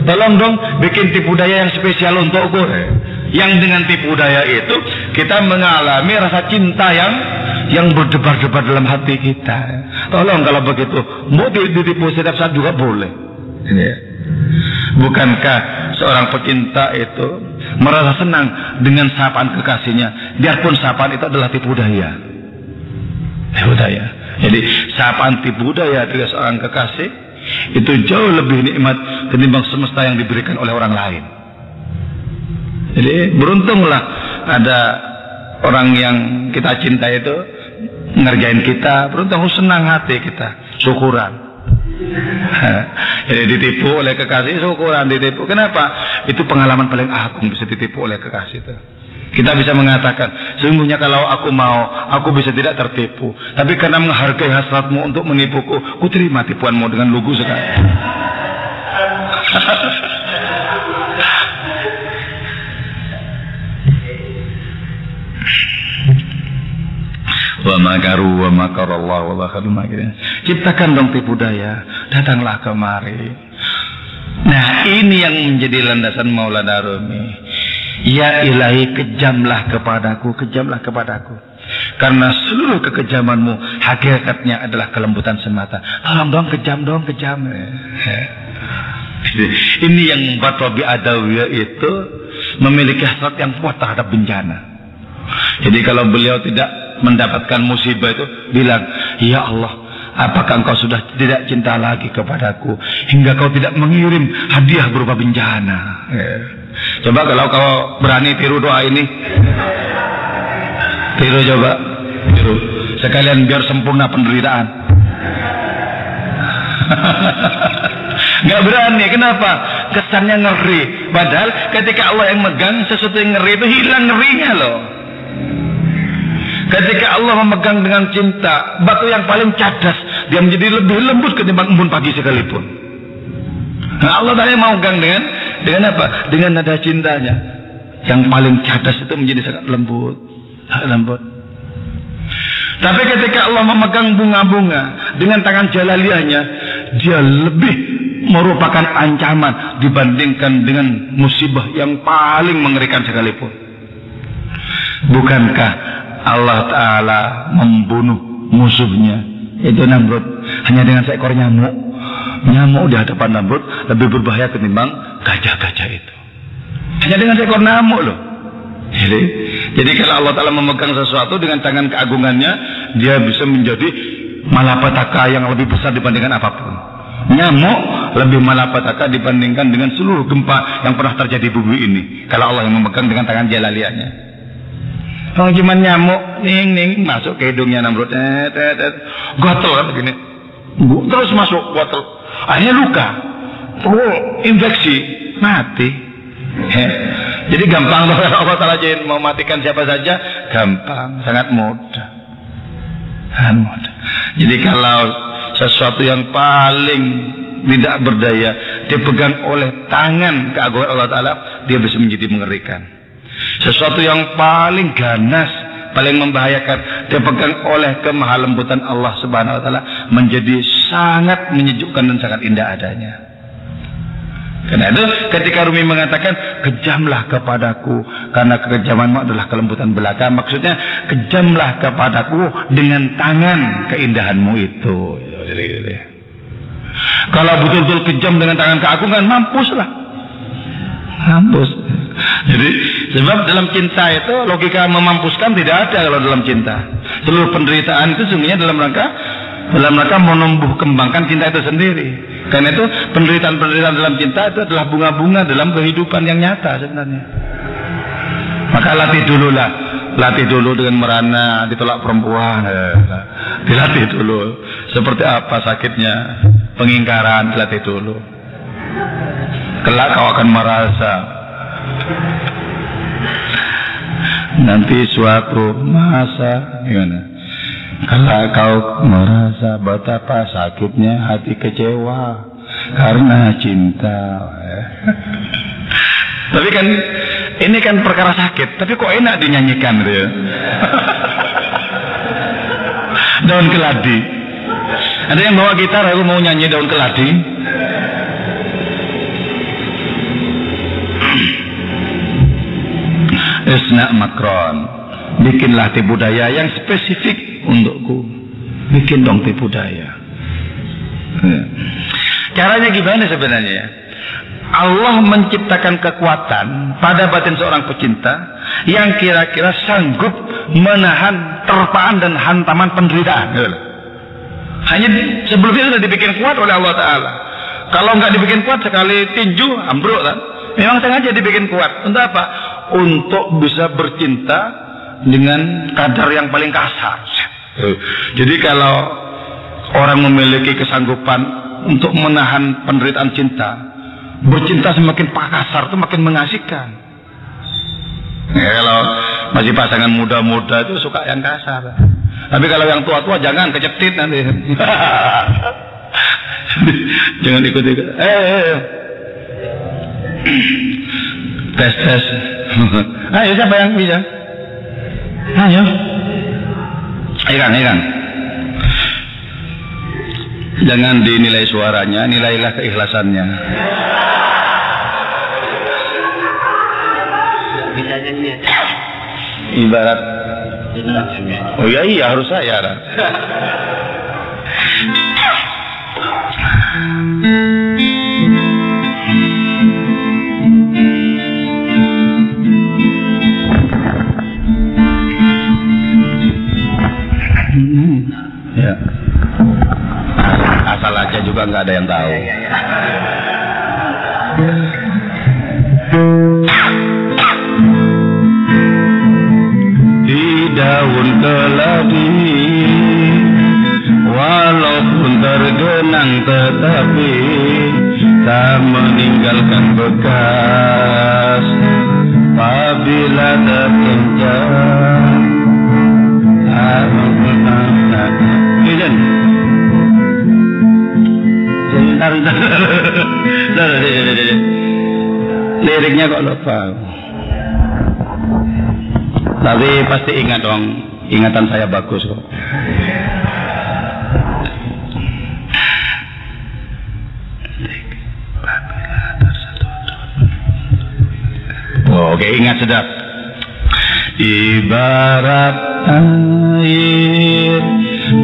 Tolong dong bikin tipu daya yang spesial untukku. Yang dengan tipu daya itu kita mengalami rasa cinta yang berdebar-debar dalam hati kita. Tolong kalau begitu, mau ditipu setiap saat juga boleh. Ini ya. Bukankah seorang pecinta itu merasa senang dengan sapaan kekasihnya, biarpun sapaan itu adalah tipu daya. Tipu daya. Jadi sapaan tipu daya dari seorang kekasih itu jauh lebih nikmat ketimbang semesta yang diberikan oleh orang lain. Jadi beruntunglah ada orang yang kita cinta itu ngerjain kita, beruntung senang hati kita, syukuran. Jadi ditipu oleh kekasih, syukuran ditipu. Kenapa? Itu pengalaman paling agung bisa ditipu oleh kekasih itu. Kita bisa mengatakan, sesungguhnya kalau aku mau, aku bisa tidak tertipu. Tapi karena menghargai hasratmu untuk menipuku, ku terima tipuanmu dengan lugu sekali. Wa makaru wa makarallah wa khairul makirin. Ciptakan dong tipu daya, datanglah kemari. Nah, Ini yang menjadi landasan Maulana Rumi. Ya ilahi, kejamlah kepadaku, kejamlah kepadaku. Karena seluruh kekejamanmu hakikatnya adalah kelembutan semata. Tolong dong, kejam dong, kejam. Ini yang membuat Rabi Adawiyah itu memiliki hasrat yang kuat terhadap bencana. Jadi kalau beliau tidak mendapatkan musibah itu, bilang, ya Allah, apakah engkau sudah tidak cinta lagi kepadaku hingga kau tidak mengirim hadiah berupa bencana? Coba kalau kau berani tiru doa ini, tiru coba, tiru sekalian biar sempurna penderitaan. Nggak berani, kenapa? Kesannya ngeri. Padahal ketika Allah yang megang sesuatu yang ngeri itu hilang ngerinya loh. Ketika Allah memegang dengan cinta batu yang paling cadas, dia menjadi lebih lembut ketimbang embun pagi sekalipun. Nah, Allah tadi mau gang dengan apa? Dengan nada cintanya yang paling cadas itu menjadi sangat lembut, lembut. Tapi ketika Allah memegang bunga-bunga dengan tangan jalaliyahnya, dia lebih merupakan ancaman dibandingkan dengan musibah yang paling mengerikan sekalipun. Bukankah Allah Ta'ala membunuh musuhnya, itu Namrud, hanya dengan seekor nyamuk? Nyamuk di hadapan Namrud lebih berbahaya ketimbang gajah-gajah itu. Hanya dengan seekor nyamuk loh. Jadi kalau Allah Ta'ala memegang sesuatu dengan tangan keagungannya, dia bisa menjadi malapetaka yang lebih besar dibandingkan apapun. Nyamuk lebih malapetaka dibandingkan dengan seluruh gempa yang pernah terjadi di bumi ini, kalau Allah yang memegang dengan tangan jalaliyahnya. Kalau cuma nyamuk, ning masuk ke hidungnya Namrud, gatel kan begini, terus masuk gatel, akhirnya luka, infeksi, mati. Jadi gampang loh Allah Ta'ala mau matikan siapa saja, gampang, sangat mudah, sangat mudah. Jadi kalau sesuatu yang paling tidak berdaya dipegang oleh tangan keagungan Allah Ta'ala, dia bisa menjadi mengerikan. Sesuatu yang paling ganas, paling membahayakan, dipegang oleh kemahalembutan Allah Subhanahu Wa Ta'ala, menjadi sangat menyejukkan dan sangat indah adanya. Karena itu ketika Rumi mengatakan kejamlah kepadaku karena kekejamanmu adalah kelembutan belaka, maksudnya kejamlah kepadaku dengan tangan keindahanmu itu. Kalau betul-betul kejam dengan tangan keagungan, mampuslah, mampus. Jadi sebab dalam cinta itu logika memampuskan tidak ada. Kalau dalam cinta seluruh penderitaan itu sungguhnya dalam rangka menumbuh kembangkan cinta itu sendiri. Karena itu penderitaan-penderitaan dalam cinta itu adalah bunga-bunga dalam kehidupan yang nyata sebenarnya. Maka latih dulu dengan merana, ditolak perempuan, dilatih dulu. Seperti apa sakitnya pengingkaran, dilatih dulu. Kelak kau akan merasa nanti suatu masa gimana? Kalau kau merasa betapa sakitnya hati kecewa karena cinta. Tapi kan ini kan perkara sakit, tapi kok enak dinyanyikan gitu ya. Daun keladi. Ada yang bawa gitar, aku mau nyanyi daun keladi. Isna makron, bikinlah tipu daya yang spesifik untukku. Bikin dong tipu daya. Caranya gimana sebenarnya? Allah menciptakan kekuatan pada batin seorang pecinta yang kira-kira sanggup menahan terpaan dan hantaman penderitaan. Hanya sebelumnya sudah dibikin kuat oleh Allah Ta'ala. Kalau nggak dibikin kuat, sekali tinju ambruk kan? Memang sengaja dibikin kuat. Untuk apa? Untuk bisa bercinta dengan kadar yang paling kasar. Jadi kalau orang memiliki kesanggupan untuk menahan penderitaan cinta, bercinta semakin kasar itu makin mengasihkan. Ya, kalau masih pasangan muda-muda itu suka yang kasar. Tapi kalau yang tua-tua jangan kecetit nanti. Jangan ikut-ikut. Tes. Ayo siapa yang bisa? Ayo. Ikan. Jangan dinilai suaranya, nilailah keikhlasannya. Ibarat. Oh iya harus saya. Ya. Asal aja juga nggak ada yang tahu. Di daun keladi, walaupun tergenang tetapi tak meninggalkan bekas. Apabila terkencang, liriknya kok lupa. Tapi pasti ingat dong, ingatan saya bagus kok. Oh, oke, ingat sedap. Ibarat air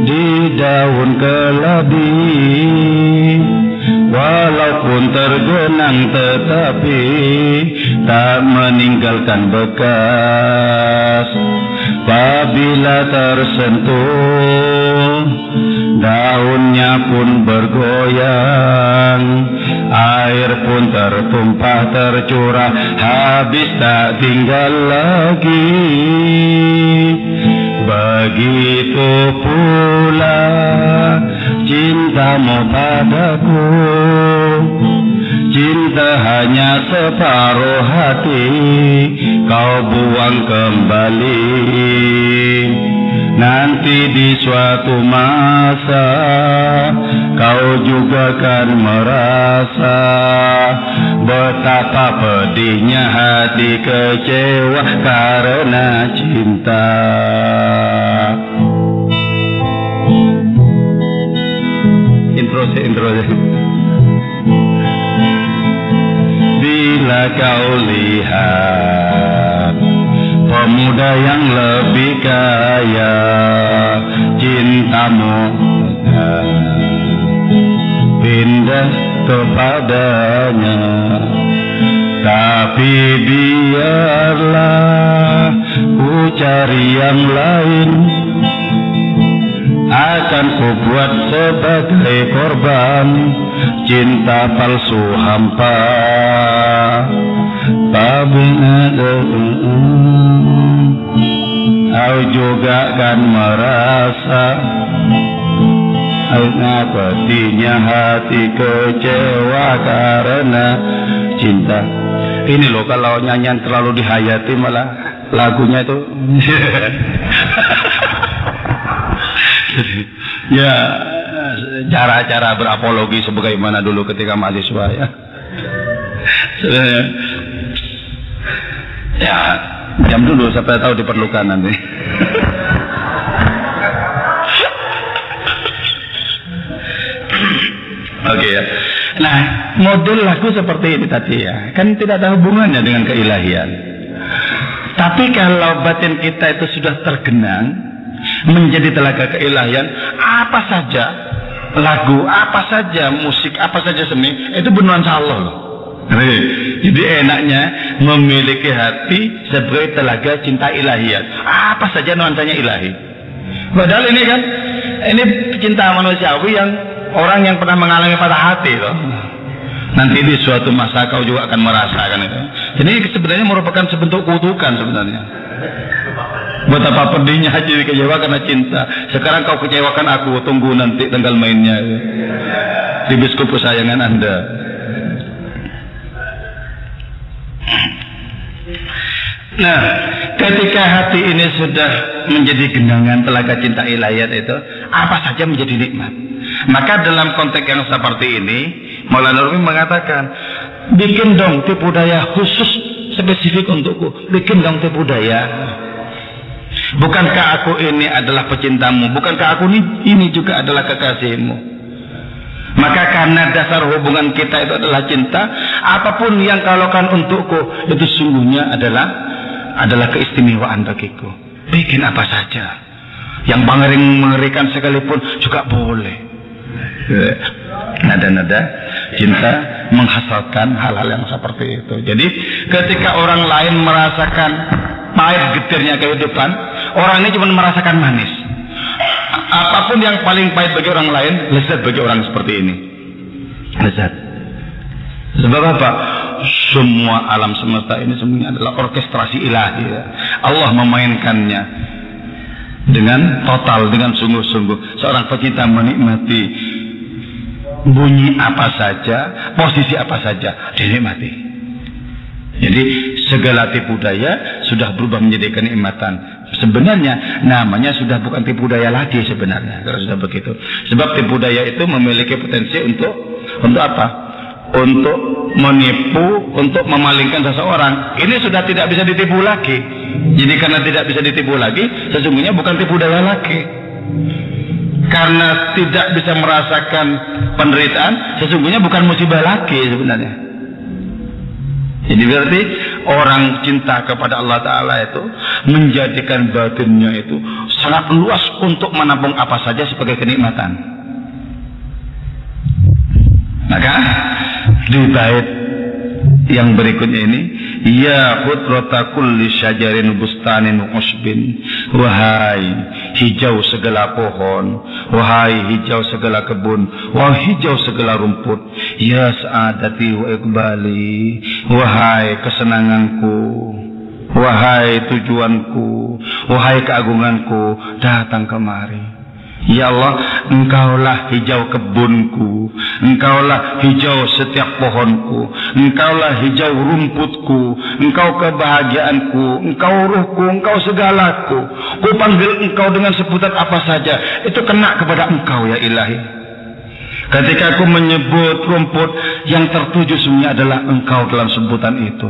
di daun keladi, walaupun tergenang tetapi tak meninggalkan bekas. Apabila tersentuh, daunnya pun bergoyang, air pun tertumpah tercurah, habis tak tinggal lagi. Begitu pula cintamu padaku, cinta hanya separuh hati, kau buang kembali. Nanti di suatu masa kau juga kan merasa betapa pedihnya hati kecewa karena cinta. Intro. Bila kau lihat pemuda yang lebih kaya, cintamu pindah kepadanya. Tapi biarlah ku cari yang lain, akan ku buat sebagai korban cinta palsu hampa. Kau juga kan merasa pedihnya hati kecewa karena cinta. Ini loh, kalau nyanyian terlalu dihayati malah lagunya itu ya cara-cara berapologi sebagaimana dulu ketika mahasiswa ya. Ya, jam dulu sampai tahu diperlukan nanti. Oke ya. Nah, model lagu seperti ini tadi ya, kan tidak ada hubungannya dengan keilahian. Tapi kalau batin kita itu sudah tergenang menjadi telaga keilahian, apa saja lagu, apa saja musik, apa saja seni itu bernuansa Allah loh. Jadi enaknya memiliki hati sebagai telaga cinta ilahiyat. Apa saja nuansanya ilahi. Padahal ini kan, ini cinta manusiawi yang orang yang pernah mengalami patah hati loh. Nanti di suatu masa kau juga akan merasakan itu. Jadi sebenarnya merupakan sebentuk kutukan sebenarnya. Betapa pedihnya hati kecewa karena cinta. Sekarang kau kecewakan aku, tunggu nanti tanggal mainnya di biskup kesayangan Anda. Nah, ketika hati ini sudah menjadi genangan telaga cinta ilahiyat itu, apa saja menjadi nikmat. Maka dalam konteks yang seperti ini, Maulana Rumi mengatakan, bikin dong tipu daya khusus spesifik untukku, bikin dong tipu daya. Bukankah aku ini adalah pecintamu? Bukankah aku ini juga adalah kekasihmu? Maka karena dasar hubungan kita itu adalah cinta, apapun yang kau lakukan untukku itu sungguhnya adalah adalah keistimewaan bagiku. Bikin apa saja. Yang mengerikan sekalipun juga boleh. Nada-nada cinta menghasilkan hal-hal yang seperti itu. Jadi ketika orang lain merasakan pahit getirnya kehidupan, orang ini cuma merasakan manis. Apapun yang paling pahit bagi orang lain, lezat bagi orang seperti ini. Lezat. Sebab apa? Semua alam semesta ini semuanya adalah orkestrasi ilahi. Allah memainkannya dengan total, dengan sungguh-sungguh. Seorang pecinta menikmati bunyi apa saja, posisi apa saja, dinikmati. Jadi segala tipu daya sudah berubah menjadi kenikmatan. Sebenarnya namanya sudah bukan tipu daya lagi sebenarnya kalau sudah begitu. Sebab tipu daya itu memiliki potensi untuk apa? Untuk menipu, untuk memalingkan seseorang. Ini sudah tidak bisa ditipu lagi. Jadi karena tidak bisa ditipu lagi, sesungguhnya bukan tipu daya lagi. Karena tidak bisa merasakan penderitaan, sesungguhnya bukan musibah lagi sebenarnya. Jadi berarti orang cinta kepada Allah Ta'ala itu menjadikan batinnya itu sangat luas untuk menampung apa saja sebagai kenikmatan. Maka di bait yang berikutnya ini, ya khudrata kulli syajarin bustanin usbin, wahai hijau segala pohon, wahai hijau segala kebun, wahai hijau segala rumput, ya sa'adati wa iqbali, wahai kesenanganku, wahai tujuanku, wahai keagunganku, datang kemari. Ya Allah, Engkaulah hijau kebunku, Engkaulah hijau setiap pohonku, Engkaulah hijau rumputku, Engkau kebahagiaanku, Engkau ruhku, Engkau segalaku. Ku panggil Engkau dengan sebutan apa saja, itu kena kepada Engkau ya Ilahi. Ketika aku menyebut rumput, yang tertuju semuanya adalah Engkau dalam sebutan itu.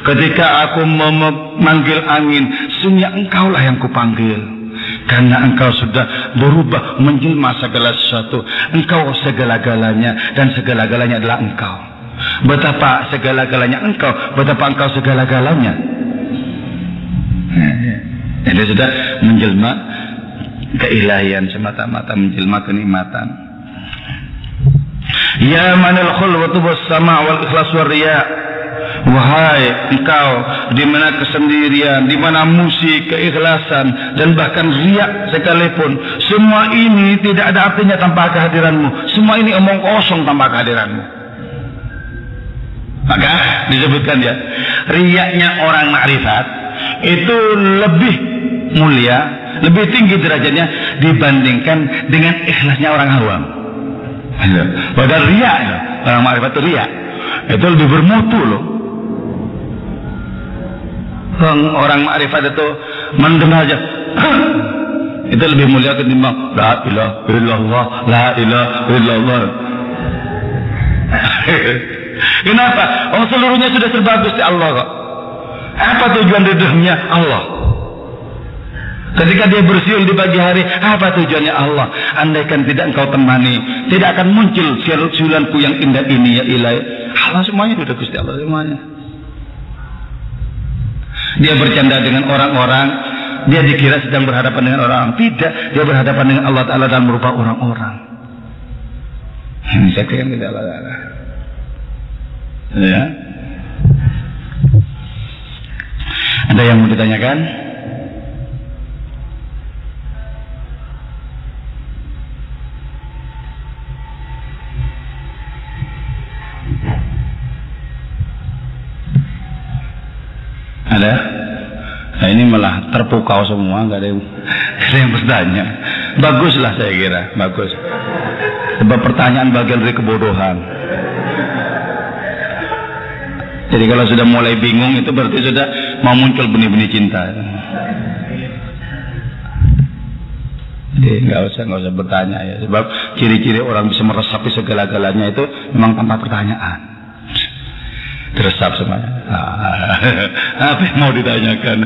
Ketika aku memanggil angin, semuanya Engkaulah yang kupanggil. Karena Engkau sudah berubah menjelma segala sesuatu. Engkau segala-galanya, dan segala-galanya adalah Engkau. Betapa segala-galanya Engkau, betapa Engkau segala-galanya. Jadi sudah menjelma keilahian semata-mata, menjelma kenikmatan. Ya manil khulwatu was-sama' wal ikhlas war riya. Wahai Engkau di mana kesendirian, di mana musik, keikhlasan, dan bahkan riak sekalipun, semua ini tidak ada artinya tanpa kehadiranmu. Semua ini omong kosong tanpa kehadiranmu. Maka disebutkan ya, riaknya orang makrifat itu lebih mulia, lebih tinggi derajatnya dibandingkan dengan ikhlasnya orang awam. Padahal riak, orang makrifat itu riak, itu lebih bermutu loh. Orang makrifat itu mendengar aja itu lebih mulia ketimbang la ilaha illallah, la ilaha illallah. Kenapa? Oh, seluruhnya sudah serba Gusti Allah kok. Apa tujuan ridhonya Allah? Ketika dia bersiul di pagi hari, apa tujuannya Allah? Andaikan tidak Engkau temani, tidak akan muncul siulanku yang indah ini ya Ilahi. Allah semuanya sudah Gusti Allah semuanya. Dia bercanda dengan orang-orang, dia dikira sedang berhadapan dengan orang. Tidak, dia berhadapan dengan Allah Ta'ala dan merupa orang-orang. Ini saksikan kita Allah Ta'ala. Ya. Ada yang mau ditanyakan? Ada? Nah ini malah terpukau semua, nggak ada yang bertanya. Baguslah saya kira, bagus. Sebab pertanyaan bagian dari kebodohan. Jadi kalau sudah mulai bingung itu berarti sudah mau muncul benih-benih cinta. Jadi nggak usah bertanya ya. Sebab ciri-ciri orang bisa meresapi segala-galanya itu memang tanpa pertanyaan. Teresap semuanya. Apa yang mau ditanyakan?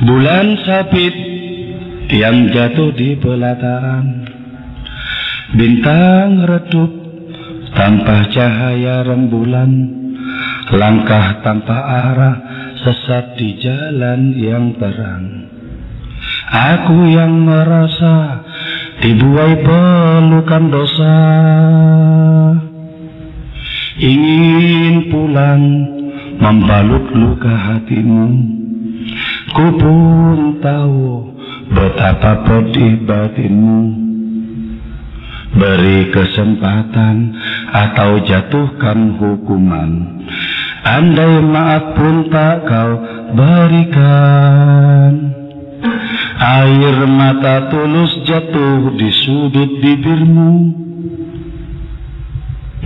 Bulan sabit yang jatuh di pelataran, bintang redup tanpa cahaya rembulan, langkah tanpa arah, sesat di jalan yang terang. Aku yang merasa dibuai pelukan dosa, ingin pulang membalut luka hatimu. Ku pun tahu betapa pedih batinmu. Beri kesempatan atau jatuhkan hukuman, andai maaf pun tak kau berikan. Air mata tulus jatuh di sudut bibirmu.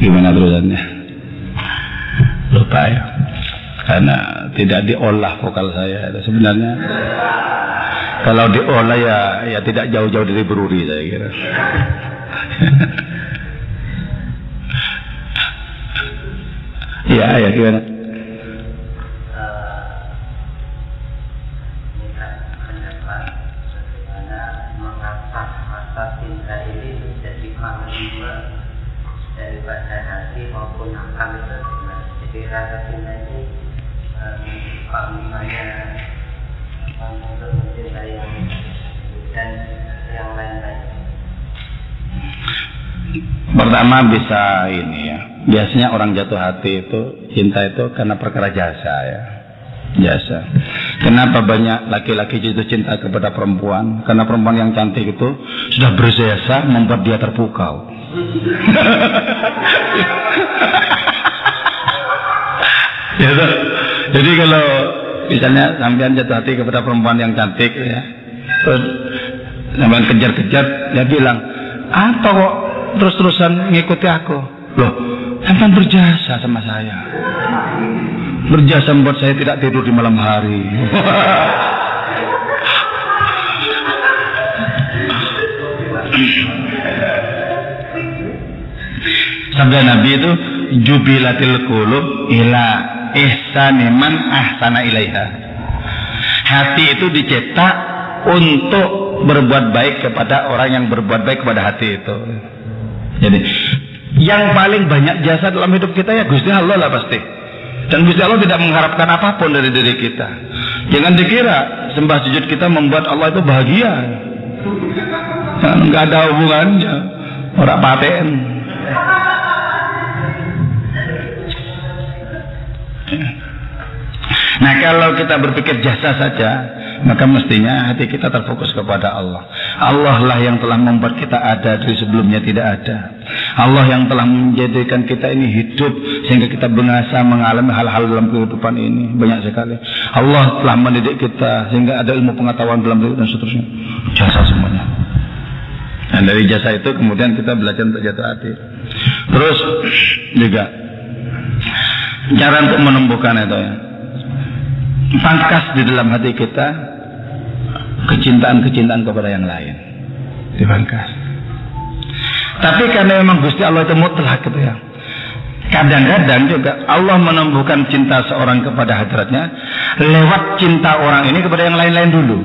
Gimana terusannya? Lupa ya, karena tidak diolah vokal saya. Sebenarnya kalau diolah ya tidak jauh-jauh dari beruri, saya kira. Ya gimana? Daripada hati maupun akal itu, jadi rasa cinta ini panglimanya untuk mencintai dan yang lain-lain. Pertama bisa ini ya, biasanya orang jatuh hati itu, cinta itu karena perkara jasa ya, jasa. Kenapa banyak laki-laki jatuh cinta kepada perempuan? Karena perempuan yang cantik itu sudah berjasa membuat dia terpukau. Ya, jadi kalau misalnya sampean jatuh hati kepada perempuan yang cantik ya, terus sampean kejar-kejar, dia bilang, apa kok terus-terusan ngikuti aku? Loh, sampean berjasa sama saya, berjasa membuat saya tidak tidur di malam hari. Sabda Nabi itu, jubilatil qulub ila ihsani man ahsana ilaiha. Hati itu dicetak untuk berbuat baik kepada orang yang berbuat baik kepada hati itu. Jadi yang paling banyak jasa dalam hidup kita ya Gusti Allah lah pasti. Dan Gusti Allah tidak mengharapkan apapun dari diri kita. Jangan dikira sembah sujud kita membuat Allah itu bahagia. Enggak ada hubungannya. Orang paten. Nah, kalau kita berpikir jasa saja, maka mestinya hati kita terfokus kepada Allah. Allah lah yang telah membuat kita ada dari sebelumnya tidak ada. Allah yang telah menjadikan kita ini hidup sehingga kita bangsa mengalami hal-hal dalam kehidupan ini banyak sekali. Allah telah mendidik kita sehingga ada ilmu pengetahuan dalam hidup dan seterusnya. Jasa semuanya. Dan dari jasa itu kemudian kita belajar untuk jatuh hati. Terus juga cara untuk menumbuhkan itu ya, pangkas di dalam hati kita kecintaan kepada yang lain, dipangkas. Tapi karena memang Gusti Allah itu mutlak gitu ya, kadang-kadang juga Allah menumbuhkan cinta seorang kepada hadratnya lewat cinta orang ini kepada yang lain-lain dulu.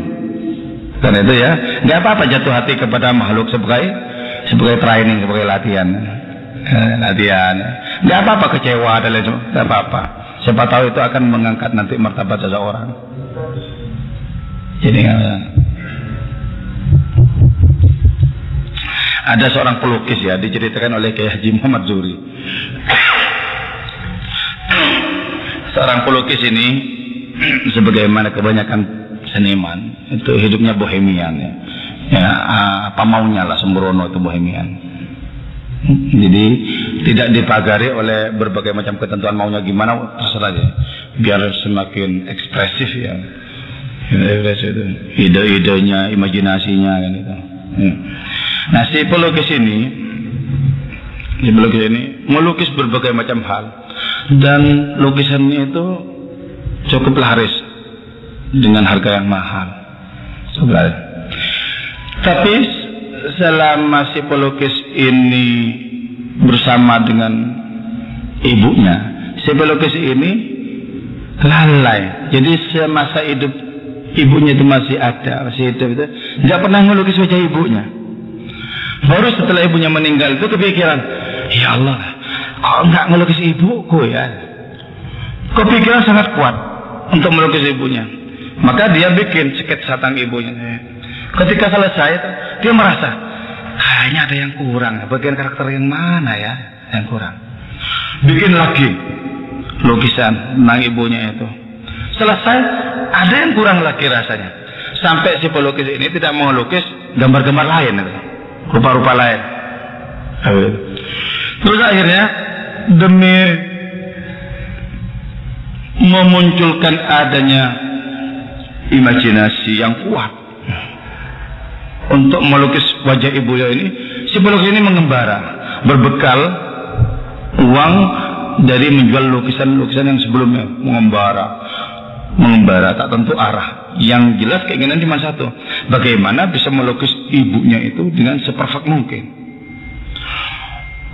Karena itu ya, nggak apa-apa jatuh hati kepada makhluk sebagai training, sebagai latihan. Nggak apa-apa kecewa dan lain sebagainya, nggak apa-apa. Siapa tahu itu akan mengangkat nanti martabat seseorang. Jadi ada seorang pelukis ya, diceritakan oleh Kiai Haji Muhammad Zuhri. Seorang pelukis ini, sebagaimana kebanyakan seniman, itu hidupnya bohemian ya. Apa maunya lah, sembrono itu bohemian. Jadi tidak dipagari oleh berbagai macam ketentuan maunya gimana, terserah aja, biar semakin ekspresif ya, ide-idenya, imajinasinya kan itu. Nah si pelukis ini melukis berbagai macam hal dan lukisannya itu cukup laris dengan harga yang mahal. Tapi selama si pelukis ini bersama dengan ibunya, si pelukis ini lalai. Jadi semasa hidup ibunya itu masih ada, masih hidup itu, nggak pernah melukis wajah ibunya. Baru setelah ibunya meninggal itu kepikiran, ya Allah, kok nggak ngelukis ibuku ya? Kepikiran sangat kuat untuk melukis ibunya. Maka dia bikin sketsa tentang ibunya. Ketika selesai, dia merasa kayaknya ada yang kurang. Bagian karakter yang mana ya yang kurang? Bikin lagi lukisan tentang ibunya itu. Selesai, ada yang kurang lagi rasanya. Sampai si pelukis ini tidak mau lukis gambar-gambar lain, rupa-rupa lain. Terus akhirnya demi memunculkan adanya imajinasi yang kuat untuk melukis wajah ibunya ini, si pelukis ini mengembara berbekal uang dari menjual lukisan-lukisan yang sebelumnya. Mengembara tak tentu arah. Yang jelas keinginan cuma satu, bagaimana bisa melukis ibunya itu dengan seperfect mungkin.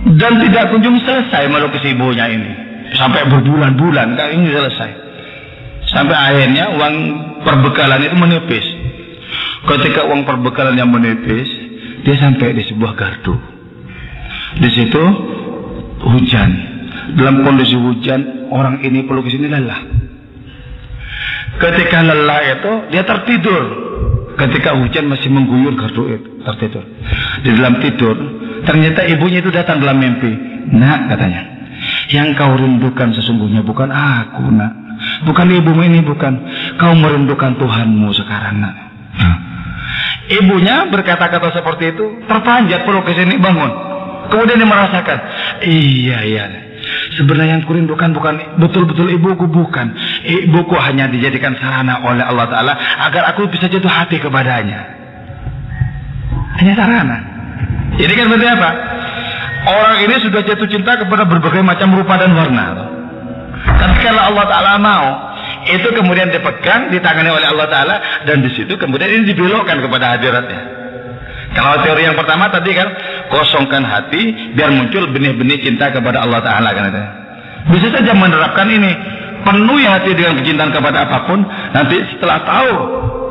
Dan tidak kunjung selesai melukis ibunya ini, sampai berbulan-bulan kan ini selesai. Sampai akhirnya uang perbekalan itu menipis. Ketika uang perbekalan yang menipis, dia sampai di sebuah gardu. Di situ hujan. Dalam kondisi hujan, orang ini pelukis ini lelah. Ketika lelah itu, dia tertidur. Ketika hujan masih mengguyur gardu itu, tertidur. Di dalam tidur, ternyata ibunya itu datang dalam mimpi. Nak, katanya, yang kau rindukan sesungguhnya bukan aku, nak. Bukan ibumu ini, bukan. Kau merindukan Tuhanmu sekarang, nak. Ibunya berkata-kata seperti itu, terpanjat pelukis ini bangun. Kemudian dia merasakan, iya. Sebenarnya yang kurindukan bukan betul-betul ibuku, bukan. Ibuku hanya dijadikan sarana oleh Allah Ta'ala agar aku bisa jatuh hati kepadanya. Hanya sarana. Jadi kan berarti apa? Orang ini sudah jatuh cinta kepada berbagai macam rupa dan warna. Tapi kalau Allah Ta'ala mau, itu kemudian dipegang, ditangani oleh Allah Ta'ala, dan di situ kemudian ini dibelokkan kepada hadiratnya. Kalau teori yang pertama tadi kan, kosongkan hati biar muncul benih-benih cinta kepada Allah Ta'ala kan itu. Bisa saja menerapkan ini, penuhi hati dengan kecintaan kepada apapun, nanti setelah tahu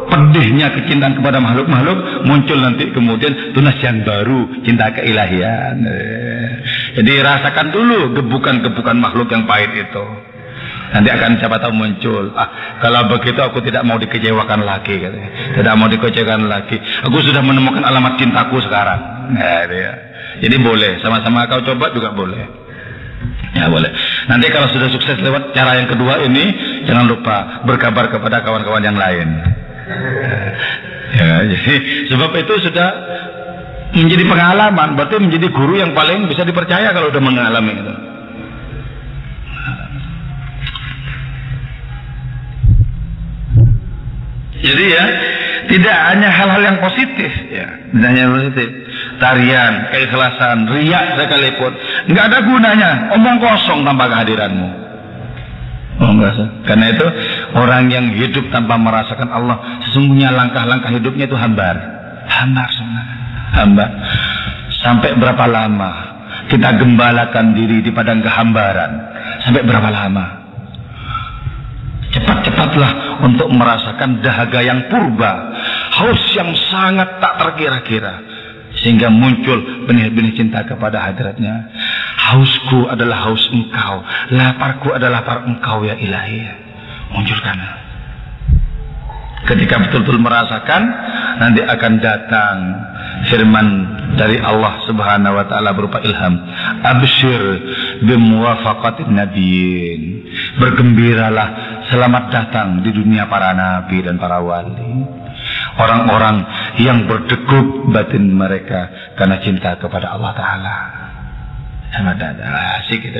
pedihnya kecintaan kepada makhluk-makhluk, muncul nanti kemudian tunas yang baru, cinta keilahian. Jadi rasakan dulu gebukan-gebukan makhluk yang pahit itu. Nanti akan siapa tahu muncul. Kalau begitu aku tidak mau dikecewakan lagi, katanya. Tidak mau dikecewakan lagi. Aku sudah menemukan alamat cintaku sekarang. Jadi boleh, sama-sama kau coba juga boleh. Ya boleh. Nanti kalau sudah sukses lewat cara yang kedua ini, jangan lupa berkabar kepada kawan-kawan yang lain. Ya, jadi sebab itu sudah menjadi pengalaman, berarti menjadi guru yang paling bisa dipercaya kalau sudah mengalami itu. Jadi ya, tidak hanya hal-hal yang positif, ya, tidak hanya positif, tarian, keikhlasan, riak sekalipun, nggak ada gunanya, omong kosong tanpa kehadiranmu. Karena itu orang yang hidup tanpa merasakan Allah, sesungguhnya langkah-langkah hidupnya itu hambar sebenarnya, hambar. Sampai berapa lama kita gembalakan diri di padang kehambaran? Sampai berapa lama? Cepat-cepatlah untuk merasakan dahaga yang purba, haus yang sangat tak terkira-kira, sehingga muncul benih-benih cinta kepada hadiratnya. Hausku adalah haus engkau, laparku adalah lapar engkau ya ilahi. Munculkan. Ketika betul-betul merasakan, nanti akan datang firman dari Allah Subhanahu wa Ta'ala berupa ilham. Absyir bimuwafaqatin nabiyyin. Bergembiralah, selamat datang di dunia para nabi dan para wali. Orang-orang yang berdegup batin mereka karena cinta kepada Allah Ta'ala. Selamat datang. Asik itu.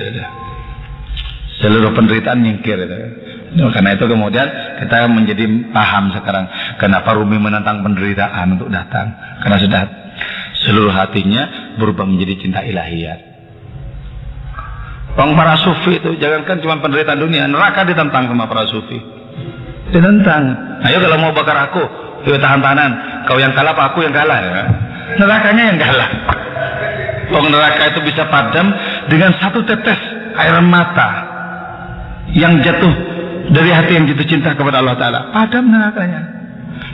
Seluruh penderitaan nyingkir itu. Karena itu kemudian kita menjadi paham sekarang kenapa Rumi menentang penderitaan untuk datang. Karena sudah seluruh hatinya berubah menjadi cinta ilahiyat. Para sufi itu jangankan cuma penderitaan dunia, neraka ditentang sama para sufi. Ditentang. Ayo kalau mau bakar aku, yuk tahan-tahanan. Kau yang kalah apa aku yang kalah? Ya? Nerakanya yang kalah. Neraka itu bisa padam dengan satu tetes air mata yang jatuh dari hati yang jatuh cinta kepada Allah Ta'ala. Padam nerakanya.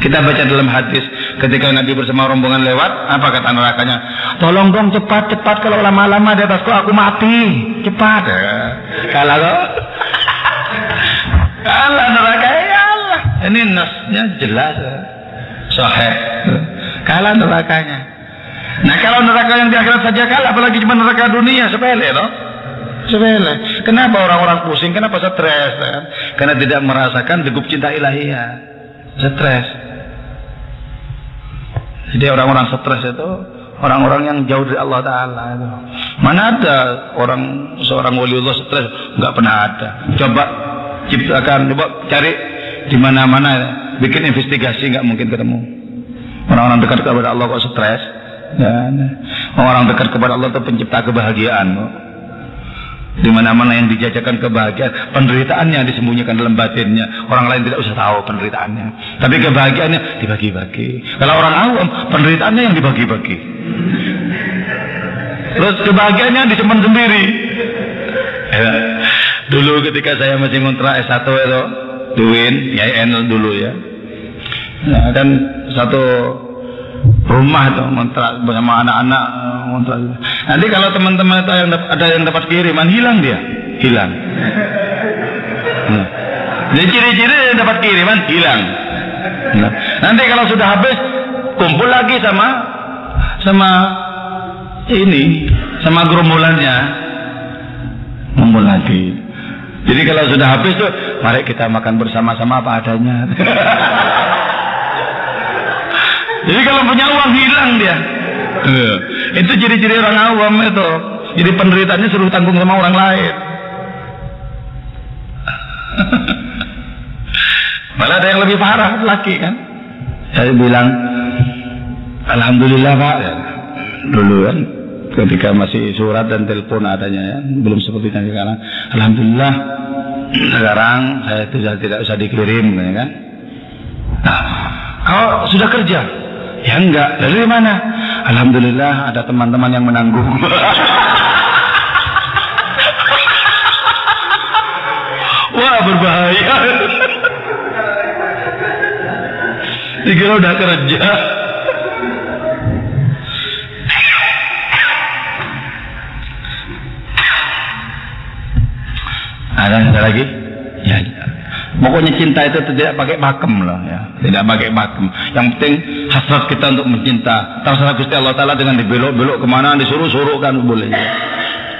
Kita baca dalam hadis ketika Nabi bersama rombongan lewat, apa kata nerakanya? Tolong dong cepat kalau lama-lama di atasku aku mati. Cepat. Kalah kok. Kalah neraka ya Allah. Ini nasnya jelas. Sahih. Kalah nerakanya. Nah kalau neraka yang di akhirat saja kalah, apalagi cuma neraka dunia, sepele loh. Sepele. Kenapa orang-orang pusing? Kenapa stres? Kan? Karena tidak merasakan degup cinta ilahiyah. Stres. Jadi orang-orang stres itu orang-orang yang jauh dari Allah Ta'ala itu. Mana ada seorang waliullah stres? Nggak pernah ada. Coba ciptakan, coba cari di mana-mana, bikin investigasi, nggak mungkin ketemu. Orang-orang dekat kepada Allah kok stres? Ya, orang dekat kepada Allah itu pencipta kebahagiaan. Di mana-mana yang dijajakan kebahagiaan, penderitaannya disembunyikan dalam batinnya. Orang lain tidak usah tahu penderitaannya, tapi kebahagiaannya dibagi-bagi. Kalau orang awam, penderitaannya yang dibagi-bagi. Terus kebahagiaannya disimpan sendiri. Ya. Dulu ketika saya masih ngontrak S1 itu, Duin, YN dulu ya. Nah, kan satu rumah tuh ngontrak bersama anak-anak ngontrak. Nanti kalau teman-teman itu ada yang dapat kiriman, hilang dia, hilang. Jadi ciri-ciri yang dapat kiriman hilang. Nah, nanti kalau sudah habis kumpul lagi sama ini, sama gerombolannya, kumpul lagi. Jadi kalau sudah habis tuh, mari kita makan bersama-sama apa adanya. Jadi kalau punya uang hilang dia. Itu ciri-ciri orang awam itu. Jadi penderitaannya suruh tanggung sama orang lain. Malah ada yang lebih parah lagi kan. Saya bilang, alhamdulillah Pak. Dulu kan, ketika masih surat dan telepon adanya ya, belum seperti sekarang. Alhamdulillah sekarang saya tidak usah dikirim kan. Nah, kau sudah kerja? Ya enggak. Dari mana? Alhamdulillah ada teman-teman yang menanggung. Wah berbahaya. Dikira udah kerja. Ada lagi? Ya. Pokoknya cinta itu tidak pakai pakem lah ya, tidak pakai pakem. Yang penting hasrat kita untuk mencinta. Terserah Gusti Allah Taala dengan dibelok-belok kemana, disuruh-suruhkan boleh.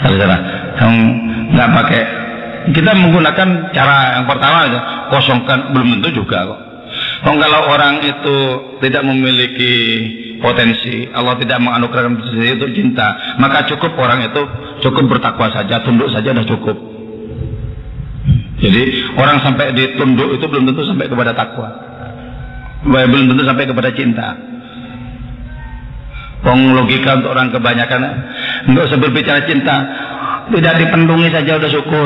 Terserah. Yang nggak pakai. Kita menggunakan cara yang pertama aja, kosongkan, belum tentu juga kok. Kalau orang itu tidak memiliki potensi, Allah tidak menganugerahkan potensi untuk cinta, maka cukup orang itu cukup bertakwa saja, tunduk saja dah cukup. Jadi orang sampai ditunduk itu belum tentu sampai kepada takwa, belum tentu sampai kepada cinta. Logika untuk orang kebanyakan nggak usah berbicara cinta, tidak dipendungi saja udah syukur.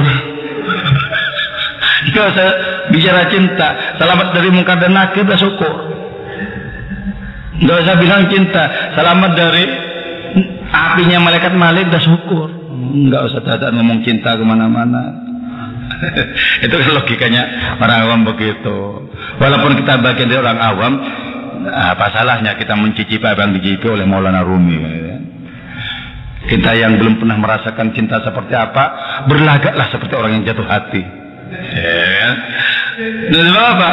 Nggak usah bicara cinta, selamat dari mungkar dan nakir udah syukur. Nggak usah bilang cinta, selamat dari apinya malaikat Malik udah syukur. Nggak usah datang ngomong cinta kemana-mana. Itu kan logikanya orang awam begitu. Walaupun kita bagian dari orang awam, apa salahnya kita mencicipi apa yang dicicipi oleh Maulana Rumi. Kita yang belum pernah merasakan cinta seperti apa, berlagaklah seperti orang yang jatuh hati. Dan apa?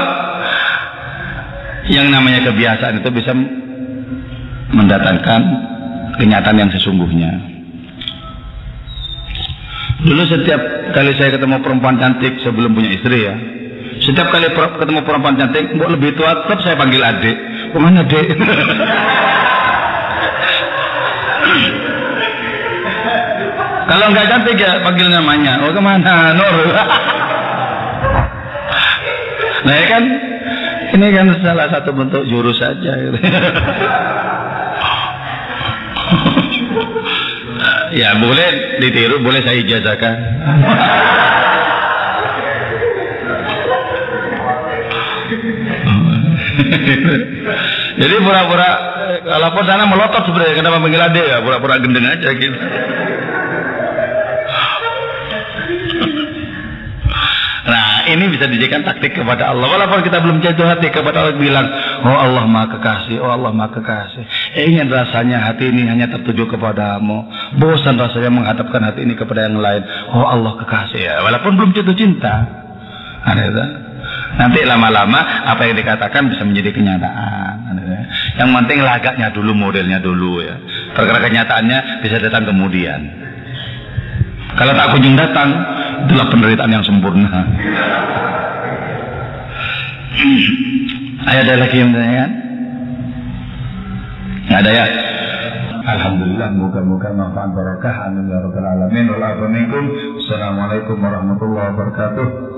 Yang namanya kebiasaan itu bisa mendatangkan kenyataan yang sesungguhnya. Dulu setiap kali saya ketemu perempuan cantik sebelum punya istri ya, setiap kali ketemu perempuan cantik, mau lebih tua tetap saya panggil adik. Kemana dek? Kalau nggak cantik ya panggil namanya. Oh kemana? Nur. Nah ya kan, ini kan salah satu bentuk jurus saja. Gitu. Ya boleh ditiru, boleh saya ijazahkan. Jadi pura-pura lapor sana melotot sebenarnya, kenapa panggil adik ya, pura-pura gendeng aja gitu. Nah ini bisa dijadikan taktik kepada Allah. Walaupun kita belum jatuh hati kepada Allah, bilang, oh Allah Maha Kekasih, oh Allah Maha Kekasih. Ingin rasanya hati ini hanya tertuju kepadamu. Bosan rasanya menghadapkan hati ini kepada yang lain. Oh Allah Kekasih ya. Walaupun belum jatuh cinta. Nanti lama-lama apa yang dikatakan bisa menjadi kenyataan. Yang penting lagaknya dulu, modelnya dulu ya. Perkara kenyataannya bisa datang kemudian. Kalau tak kunjung datang, itulah penderitaan yang sempurna. Ada lagi yang bertanya? Nggak ada ya? Alhamdulillah, moga-moga manfaat barakah. Amin ya rabbal alamin. Assalamualaikum warahmatullahi wabarakatuh.